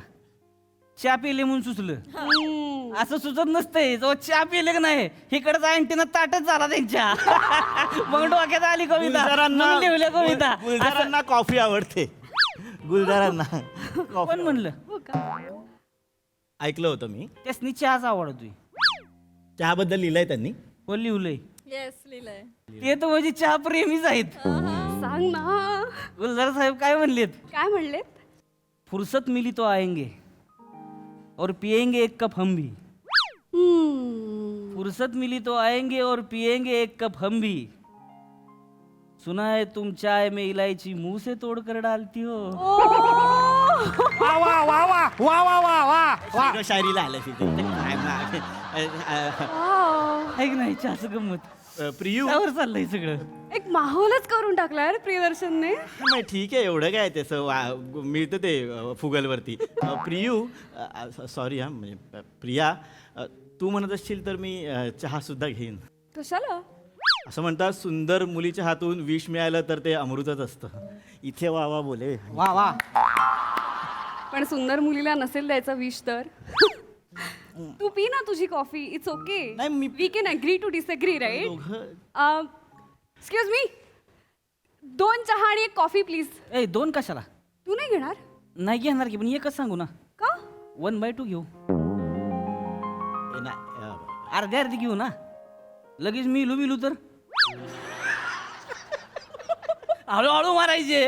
चहा पिले म्हणून सुचलं, असं सुचत नसतंय. जो चहा पिले की नाही, इकडचा अँटीना ताटच झाला त्यांच्या. मग डोक्यात आली कविता, मग लिहिल्या कविता. गुलजारांना कॉफी आवडते. गुलजारांना कोण म्हणलं? ऐकलं होतं मी. त्यासनी चहाच आवडतोय. त्याबद्दल लिहिलंय त्यांनी. कोण लिहिलंय? येस लिहिलंय. ते तर म्हणजे चहा प्रेमीच आहेत. सांग ना. गुलजार साहेब काय म्हणलेत? काय म्हणलेत? फुर्सत मिली तो आएंगे और पिएंगे एक कप हम भी. फुर्सत मिली तो आएंगे और पिएंगे एक कप हम भी. सुना है तुम चाय में इलायची मुंह से तोड़कर डालती हो. वा वा वा वा वा वा वा वा वा. शायरीला आलं तिथे. ऐक नाही, चहाचं गंमत. प्रियू, त्यावर चाललंय सगळं. एक माहोलच करून टाकलाय रे प्रियदर्शनने. नाही ठीक आहे, एवढं काय त्याचं मिळतं ते फुगलवरती. प्रियू, सॉरी हा, म्हणजे प्रिया, तू म्हणत असशील तर मी चहा सुद्धा घेईन. कशाला? असं म्हणतात, सुंदर मुलीच्या हातून विष मिळालं तर ते अमृतच असतं. इथे वा वा बोले. वा वा. पण सुंदर मुलीला नसेल द्यायचा विष तर. तू पी ना तुझी कॉफी. It's okay. नाही, मी we can agree to disagree right. दोघं एक्सक्यूज मी, 2 चहा आणि 1 कॉफी प्लीज. ए, 2 कशाला? तू नाही घेणार नाही घेणार की, पण एकच सांगू ना. का? 1/2 घेऊ. नाही, अर्ध्या अर्धी घेऊ ना. लगेच मिलू तर हळूहळू मारायचे.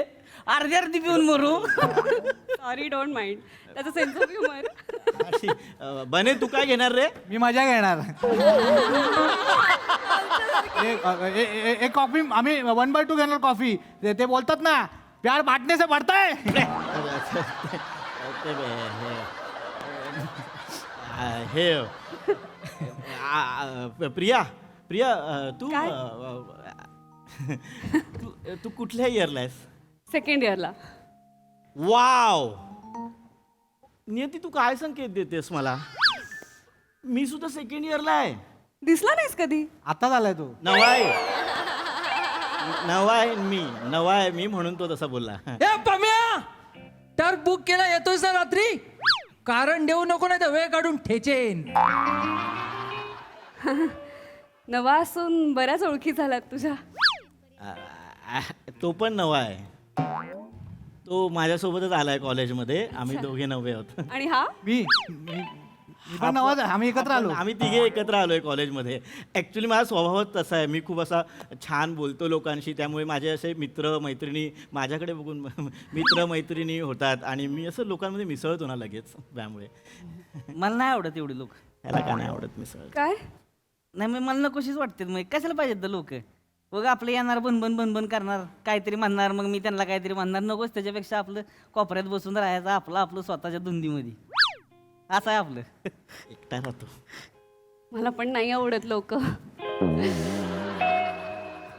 अर्धी अर्धी पिऊन मरू. Sorry, don't mind. त्याचा सेन्स ऑफ ह्युमर. बने, तू काय घेणार रे? मी मजा घेणार. एक कॉफी आम्ही 1/2 घेणार कॉफी. ते बोलतात ना, प्यार बांटने से बढ़ता है. हे प्रिया, प्रिया, तू तू कुठल्या इयरला आहेस? सेकंड इयरला. वाव. नियती, तू काय संकेत देतेस मला? मी सुद्धा सेकंड इयरला आहे. दिसला नाहीस कधी? आता झालाय तो. नवा आहे मी म्हणून तो तसा बोलला. तर बुक केला येतोयस ना रात्री? कारण देऊ नको, नाही तर वेळ काढून ठेचेन. नवा असून बऱ्याच ओळखी झाल्यात तुझ्या. तो पण नवा आहे. तो माझ्यासोबतच आलाय कॉलेजमध्ये. आम्ही दोघे नवे आहोत. आणि हा? मी पण नवाज आहे. आम्ही एकत्र आलो. आम्ही तिघे एकत्र आलोय कॉलेजमध्ये. ऍक्च्युली माझा स्वभावच तसा आहे. मी खूप असा छान बोलतो लोकांशी. त्यामुळे माझे असे मित्र मैत्रिणी माझ्याकडे बघून मित्र मैत्रिणी होतात आणि मी असं लोकांमध्ये मिसळतो ना लगेच. त्यामुळे मला नाही आवडत एवढे लोक. त्याला का नाही आवडत मिसळ? काय नाही, मग मला नकोशीच वाटते. मग कशाला पाहिजेत लोक? बघ, आपलं येणार बनबन करणार, काहीतरी म्हणणार, मग मी त्यांना काहीतरी म्हणणार. नकोच. त्याच्यापेक्षा आपलं कोपऱ्यात बसून राहायचं, आपलं स्वतःच्या धुंदीमध्ये. असं आहे आपलं. एकटा राहतो. मला पण नाही आवडत लोक.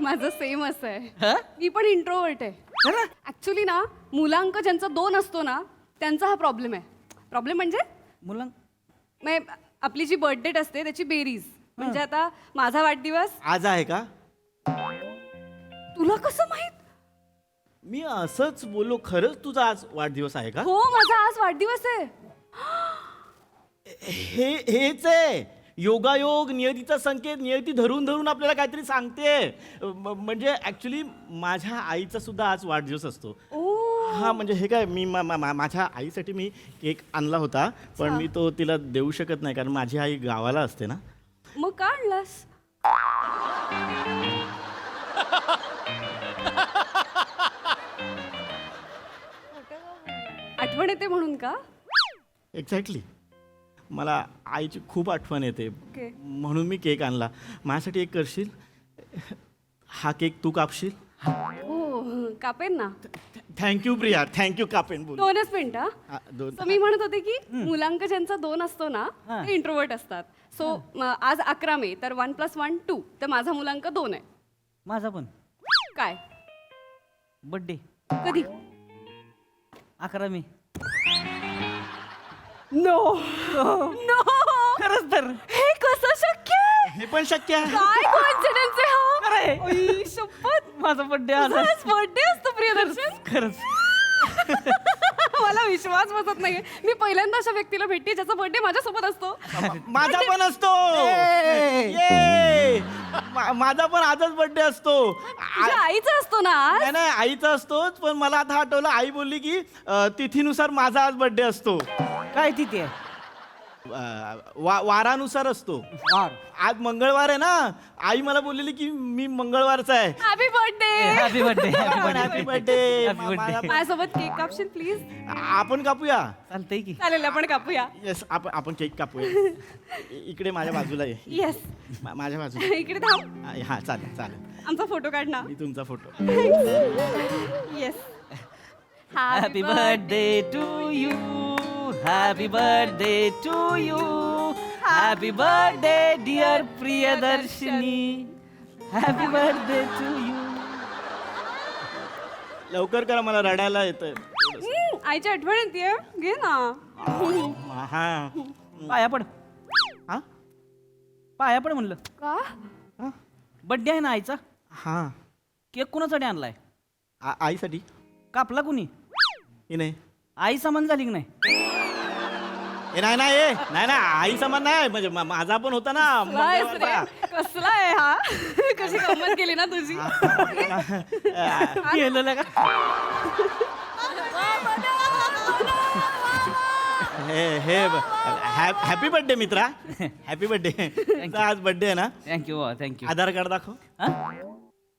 माझं सेम असं आहे. मी पण इंट्रोवर्ट आहे ऍक्च्युली ना. मुलांक ज्यांचा 2 असतो ना त्यांचा हा प्रॉब्लेम आहे. प्रॉब्लेम म्हणजे आपली जी बर्थ डेट असते त्याची बेरीज. म्हणजे आता माझा वाढदिवस आज आहे का? तुला कसं माहित? मी असंच बोललो. खरंच तुझा आज वाढदिवस आहे का? हो माझा आज वाढदिवस आहे. हेच आहे योगायोग, नियतीचा संकेत. नियती धरून धरून आपल्याला काहीतरी सांगते. म्हणजे ऍक्च्युली माझ्या आईचा सुद्धा आज वाढदिवस असतो. हा म्हणजे हे काय, मी माझ्या आईसाठी मी केक आणला होता, पण मी तो तिला देऊ शकत नाही कारण माझी आई गावाला असते ना. मग का आणलास? आठवण येते म्हणून का? एक्झॅक्टली. मला आईची खूप आठवण येते म्हणून मी केक आणला. माझ्यासाठी एक करशील? हा केक तू कापशील? हो कापेन ना. Thank you Priya, thank you. कापेन बोल. 2च मिनिटं. हा, 2. So मी म्हणत होते की मुलांक ज्यांचा 2 असतो ना ते इंट्रोवर्ट असतात. सो आज 11 मे तर 1 + 1 2. तर माझा मुलांक 2 आहे. माझा पण काय? बर्थडे कधी? 11 मे. नो नो खरंच तर. हे कसं शक्य आहे? हे पण शक्य आहे. काय कोइन्सिडन्स आहे हा? आई, शपथ. माझा बर्थडे आज तुझा आज बर्थडे असतो प्रियदर्शन. खरंच. मला विश्वास बसत नाहीये. मी पहिल्यांदा अशा व्यक्तीला भेटते ज्याचा बर्थडे माझ्यासोबत असतो. माझा पण असतो. ये! माझा पण आजच बर्थडे असतो. तुझ्या आईचा असतो ना आज? नाही नाही, आईचा असतोच. पण मला आता आठवलं, आई बोलली की तिथीनुसार माझा आज बर्थडे असतो. काय तिथे आहे? वारानुसार असतो. आज मंगळवार आहे ना. आई मला बोललेली की मी मंगळवारचा आहे. Happy birthday. Happy birthday. Happy birthday. माझ्यासोबत केक कापशील प्लीज? आपण कापूया. चालतंय की. चालेल आपण कापूया. येस, आपण केक कापूया. इकडे माझ्या बाजूला ये. येस. माझ्या बाजूला इकडे थांब. हा चालेल चालेल. आमचा फोटो काढ ना. मी तुमचा photo. Yes. Happy birthday to you. Happy birthday to you. Happy birthday dear Priyadarshini. Happy birthday to you. लवकर करा, मला रडायला येतंय. आईची आठवण येते. घे ना. हा. पाया पड. हा? पाया पड म्हणलं. का? बर्थडे आहे ना आईचा. हा. केक कुणासाठी आणलाय? आईसाठी. कापला कुणी? हे नाही. आई समान झाली की नाही? नाही नाही नाही, आई समान नाही. म्हणजे माझा पण होता ना. कसला आहे हा? कशी गंमत केली ना तुझी. केलं का? हे हॅपी बर्थडे मित्रा. Happy birthday. आज बर्थडे आहे ना. Thank you thank you. आधार कार्ड दाखव.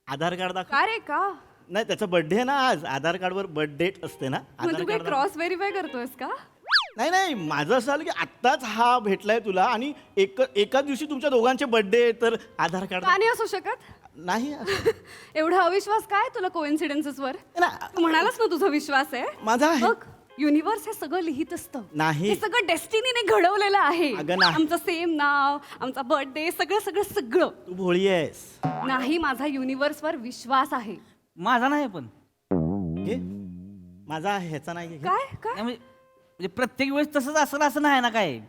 आधार कार्ड दाखव. का रे का? नाही, त्याचा बर्थडे आहे ना आज. आधार कार्डवर बर्थ डेट असते ना. मग तू काय क्रॉस व्हेरीफाय करतोयस का? नाही, माझं असं आलं की आत्ताच हा भेटलाय तुला आणि एकाच दिवशी तुमच्या दोघांचे बर्थडे, तर आधार कार्ड का नाही असू शकत? नाही. एवढा अविश्वास काय तुला कोइन्सिडन्सेस वर? तू म्हणालास ना तुझा विश्वास आहे. माझा आहे. बघ, युनिव्हर्स हे सगळं लिहित असतं. नाही. हे सगळं डेस्टिनीने घडवलेलं आहे. अगं नाही. आमचं सेम नाव, आमचा बर्थडे, सगळं सगळं सगळं. तू भोळी आहेस. नाही, माझा युनिव्हर्स वर विश्वास आहे. माझा नाही पण. हे माझा ह्याचा नाही. काय काय म्हणजे प्रत्येक वेळेस तसंच असं असं नाही ना. काय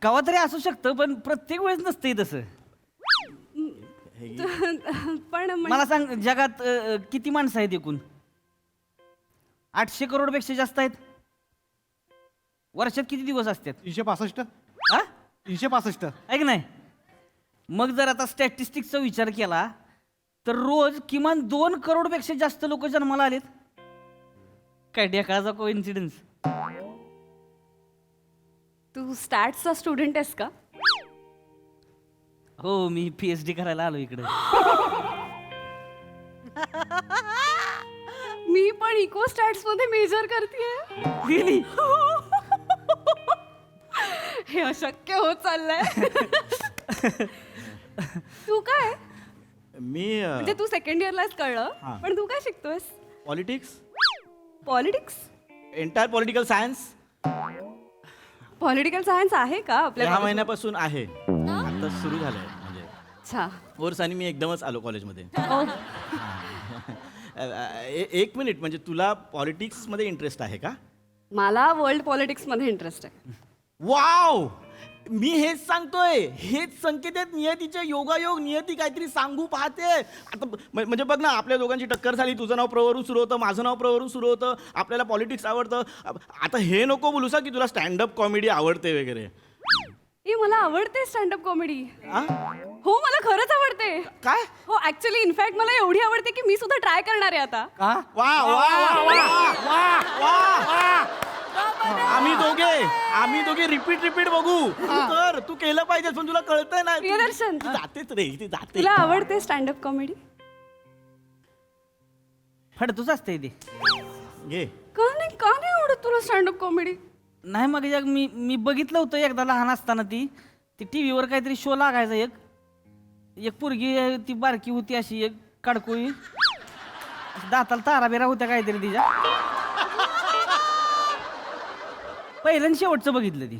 कवा तरी असू शकतं पण प्रत्येक वेळेस नसतंय तसं. पण मला सांग, जगात किती माणसं आहेत एकूण? 800 करोडपेक्षा जास्त आहेत. वर्षात किती दिवस असतात? 365. हा? 365. ऐक नाही. मग जर आता स्टॅटिस्टिक्सचा विचार केला तर रोज किमान 2 करोडपेक्षा जास्त लोक जन्माला आलेत. काय ढेकळाचा कोइन्सिडन्स? तू स्टॅट्सचा स्टुडंट आहेस का? हो, मी PhD करायला आलो इकडे. मी पण इको स्टॅट्स मध्ये मेजर करतेय. हे अशक्य होत चाललंय. तू काय मी म्हणजे तू सेकंड इयरलाच कळलं, पण तू काय शिकतोयस? Politics. Politics? Entire political science. Political science आहे का आपल्या ह्या महिन्यापासून आहे. आता सुरू झालंय. म्हणजे अच्छा. कोर्स आणि मी एकदमच आलो कॉलेजमध्ये. ओ, एक मिनिट, म्हणजे तुला पॉलिटिक्समध्ये इंटरेस्ट आहे का? मला वर्ल्ड पॉलिटिक्समध्ये इंटरेस्ट आहे. वाव, मी हेच सांगतोय, हेच संकेत आहेत नियतीचे. योगायोग, नियती काहीतरी सांगू पाहते. आता म्हणजे बघ ना, आपल्या दोघांची टक्कर झाली. तुझं नाव प्रवरून सुरू होतं, माझं नाव प्रवरून सुरू होतं. आपल्याला पॉलिटिक्स आवडतं. आता हे नको बोलूसा की तुला स्टँडअप कॉमेडी आवडते वगैरे. मला आवडते स्टँडअप कॉमेडी. हो, मला खरंच आवडते. काय? हो, ऍक्च्युली इनफॅक्ट मला एवढी आवडते की मी सुद्धा ट्राय करणार आहे आता. वा वा वा वा वा. आम्ही दोघे रिपीट बघू. तू केलं पाहिजे, पण तुला कळतंय ना. प्रियदर्शन, तू जातेच रे, ती जाते. तुला आवडते स्टँडअप कॉमेडी? फडतूच असते ते. घे. का नाही आवडत तुला स्टँडअप कॉमेडी? नाही मग मी बघितलं होतं एकदा लहान असताना. ती टी व्हीवर काहीतरी शो लागायचा. एक पोरगी ती बारकी होती अशी, एक कडकोळी, दाताला तारा बिरा होत्या काहीतरी तिच्या. पहिलं आणि शेवटचं बघितलं ती.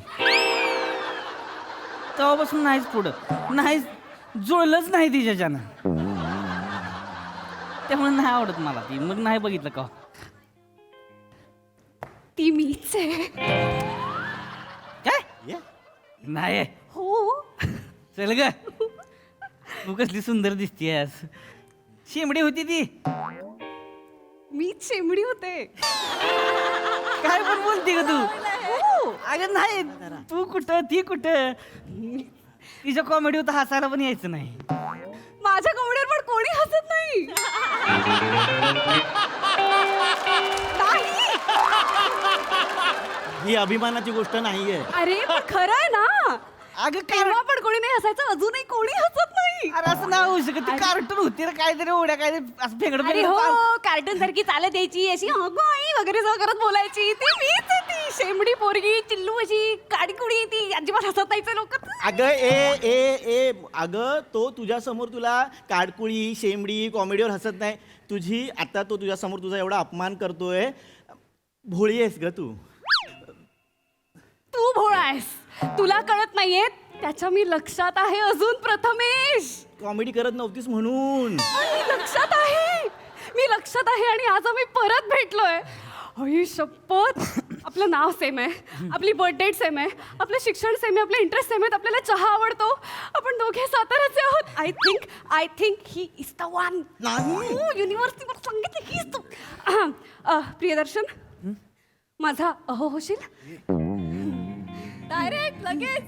तेव्हापासून नाहीच पुढं, नाहीच जुळलंच नाही तिच्याच्यानं. त्यामुळे नाही आवडत मला ती. मग नाही बघितलं का. ती मीच आहे. काय? नाही. हो. चल ग, तू कसली सुंदर दिसतीयस. शेंबडी होती ती. मीच शेंबडी होते. काय पण बोलते ग तू. अगं नाही, तू कुठं ती कुठं. तिच्या कॉमेडी होता हसायला पण यायचं नाही. माझ्या कॉमेडीवर पण कोणी हसत नाही. ही अभिमानाची गोष्ट नाहीये. अरे पण खरं आहे ना. अगं तेव्हा पण कोणी नाही हसायचं, अजूनही कोणी हसत नाही. अरे असं नाही होऊ शकत. ती कार्टून होती रे, काहीतरी उड्या काहीतरी असं फेंगड. अरे हो, कार्टून सारखी चालत द्यायची अशी आई वगैरे करत बोलायची. ती मीच आहे. ती शेंबडी पोरगी चिल्लू अशी काडीकुडी, ती अजिबात हसत नाही लोक. अगं ए अगं, तो तुझ्या समोर तुला काडकुळी, शेंबडी, कॉमेडीवर हसत नाही. आता तो तुझ्या समोर तुझा एवढा अपमान करतोय. भोळी आहेस ग तू. तू भोळा आहेस, तुला कळत नाहीये. त्याच्या मी लक्षात आहे अजून. प्रथमेश, कॉमेडी करत नव्हतीस म्हणून. मी लक्षात आहे आणि आज आम्ही परत भेटलोय. अय शपथ, आपलं नाव सेम आहे, आपली बर्थ डेट सेम आहे, आपलं शिक्षण सेम आहे, आपले इंटरेस्ट सेम आहेत, आपल्याला चहा आवडतो, आपण दोघे साताऱ्याचे आहोत. I think he is the one. युनिव्हर्सिटीवर सांगितलं ही इज द. प्रियदर्शन, माझा अहो होशील? डायरेक्ट लगेच.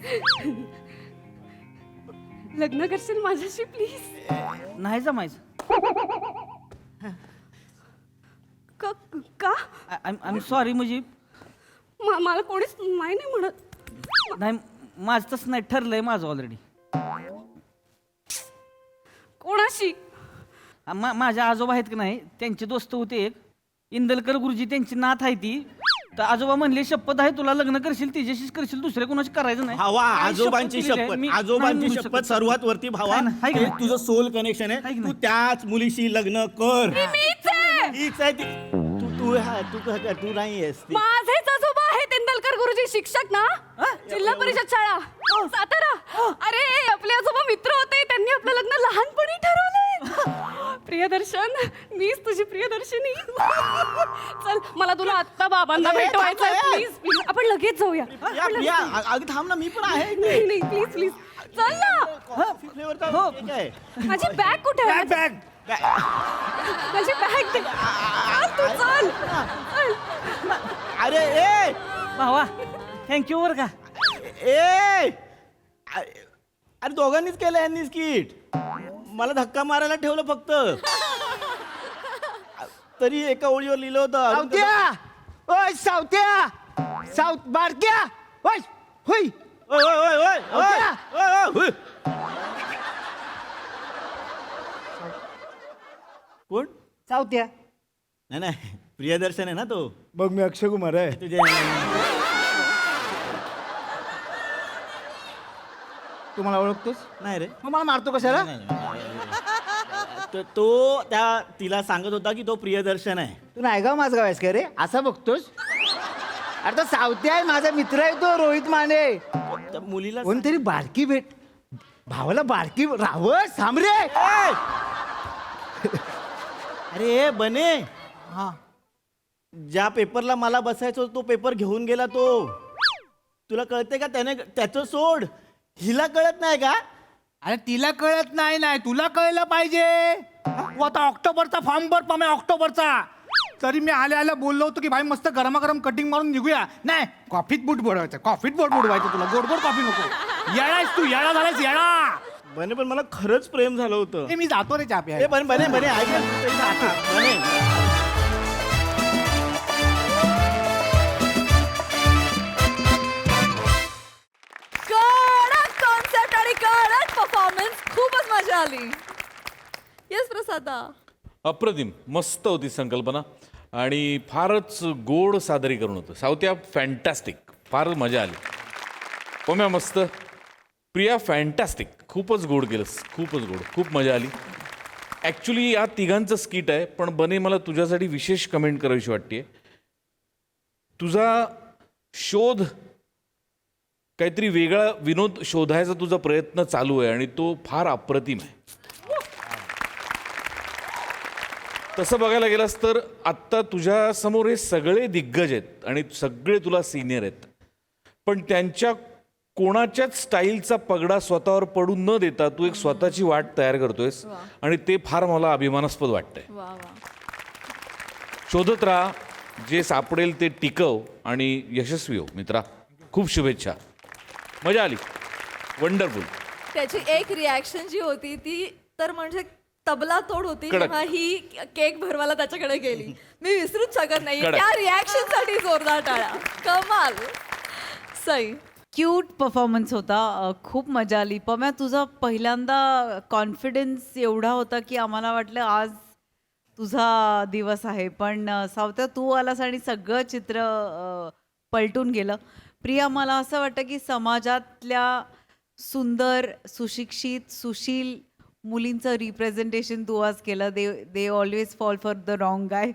लग्न करशील माझ्याशी प्लीज? नाही जमायचं. का? I am sorry. म्हणजे मला कोणीच नाही म्हणत. नाही, माझं तसं नाही, ठरलंय माझं ऑलरेडी. कोणाशी? माझ्या आजोबा आहेत की नाही, त्यांचे दोस्त होते एक इंदलकर गुरुजी, त्यांची नात आहे ती. तर आजोबा म्हणले शपथ आहे तुला लग्न करशील तिच्याशीच करशील, दुसऱ्या कोणाशी करायचं नाही. भावा, काय आजोबांची दिली आहे? शपथ, मी आजोबांची नाही म्हणू शपथ शकत. सर्वात वरती भावा. हाय का हे नाही? तुझं सोल कनेक्शन आहे. तू त्याच मुलीशी लग्न कर. हीच आहे ती. तू नाही आहेस ती. माझेच आजोबा आहेत इंदलकर गुरुजी, शिक्षक ना, जिल्हा परिषद शाळा सातारा. अरे आपले आजोबा मित्र होते, त्यांनी आपलं लग्न लहानपणी ठरवलंय. प्रियदर्शन, मीच तुझी प्रियदर्शनी. चल, मला तुला आत्ता बाबांना भेटवायचं. प्लीज आपण लगेच जाऊया. अगं थांब ना, मी पण आहे. नाही प्लीज चल ना. माझी बॅग कुठे आहे? माझी बॅग दे. तू चल. अरे ए भावा, थँक्यू बरं का. अरे दोघांनीच केलं यांनीच किट. मला धक्का मारायला ठेवलं फक्त. तरी एका ओळीवर लिहिलं होतं. बारक्या होय. कोण? सावत्या. नाही, प्रियदर्शन आहे ना तो. बघ, मी अक्षय कुमार आहे. तुझे तू मला ओळखतोस? नाही रे. मग मला मारतो कशाला? तो तिला सांगत होता की तो प्रियदर्शन आहे. तू नायगाव माझगाव आहेस का रे? असं बघतोस? अरे तो सावत्या आहे, माझा मित्र आहे तो रोहित माने. मुलीला कोणतरी बारकी भेट. भावाला बारकी रावस थांब रे ए! अरे बने हा ज्या पेपरला मला बसायचं होतं, तो पेपर घेऊन गेला तो. तुला कळते का? त्याने त्याचं सोड, हिला कळत नाही का? अरे तिला कळत नाही तुला कळलं पाहिजे. तू आता ऑक्टोबरचा फॉर्म भर पामे, ऑक्टोबरचा. तरी मी आल्या बोललो होतो की भाई मस्त गरमागरम कटिंग मारून निघूया. नाही, कॉफीत बूट बुडवायचं, कॉफीत बोट बुडवायचं. तुला गोड गोड कॉफी नको. येळायस तू, येळा झालायस येळा. बने पण मला खरंच प्रेम झालं होतं. ए, मी जातो रे चहा प्यायला. ए बने बने ऐक ना, तू तरी जा. बने कडक कॉन्सेप्ट आणि कडक परफॉर्मन्स, खूपच मजा आली. येस प्रसादा. अप्रतिम, मस्त होती संकल्पना आणि फारच गोड सादरीकरण होतं. सावत्या फॅन्टॅस्टिक, फारच मजा आली. पम्या मस्त, प्रिया फॅन्टॅस्टिक, खूपच गोड केलंस, खूपच गोड, खूप मजा आली. ॲक्च्युली या तिघांचं स्किट आहे, पण बने मला तुझ्यासाठी विशेष कमेंट करावीशी वाटते. तुझा शोध, काहीतरी वेगळा विनोद शोधायचा तुझा प्रयत्न चालू आहे आणि तो फार अप्रतिम आहे. तसं बघायला गेलास तर आत्ता तुझ्या समोर हे सगळे दिग्गज आहेत आणि सगळे तुला सिनियर आहेत, पण त्यांच्या कोणाच्याच स्टाईलचा पगडा स्वतःवर पडून न देता तू एक स्वतःची वाट तयार करतोयस आणि ते फार मला अभिमानास्पद वाटतंय. वा वा. शोधत राहा, जे सापडेल ते टिकव आणि यशस्वी हो मित्रा. खूप शुभेच्छा, मजा आली, वंडरफुल. त्याची एक रिॲक्शन जी होती ती तर म्हणजे तबला तोड होती, कडक. जेव्हा ही केक भरवायला त्याच्याकडे गेली. मी विसरूच शकत नाही कडक. त्या रिॲक्शन साठी जोरदार टाळ्या. कमाल. सई. क्यूट परफॉर्मन्स होता. खूप मजा आली. पम्या, तुझा पहिल्यांदा कॉन्फिडन्स एवढा होता की आम्हाला वाटलं आज तुझा दिवस आहे, पण सावत्या तू आलास आणि सगळं चित्र पलटून गेलं. प्रिया, मला असं वाटतं की समाजातल्या सुंदर, सुशिक्षित, सुशील मुलींचं रिप्रेझेंटेशन तू आज केलं. They always fall for the wrong guy.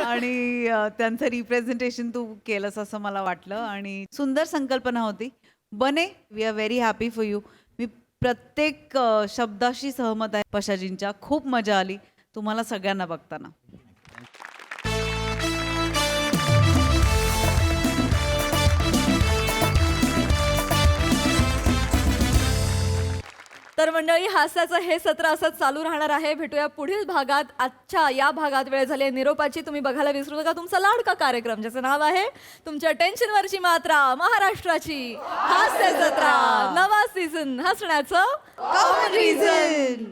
आणि त्यांचं रिप्रेझेंटेशन तू केलंस असं मला वाटलं आणि सुंदर संकल्पना होती. बने, we are very happy for you. मी प्रत्येक शब्दाशी सहमत आहे पशाजींच्या. खूप मजा आली तुम्हाला सगळ्यांना बघताना. तर मंडळी, हास्याचं हे सत्र असंच चालू राहणार आहे. भेटूया पुढील भागात. आजच्या या भागात वेळ झाली आहे निरोपाची. तुम्ही बघायला विसरू नका तुमचा लाडका कार्यक्रम, ज्याचं नाव आहे तुमच्या टेन्शनवरची मात्रा, महाराष्ट्राची हास्य जत्रा. नवा सीझन, हसण्याचं कॉमन रिझन.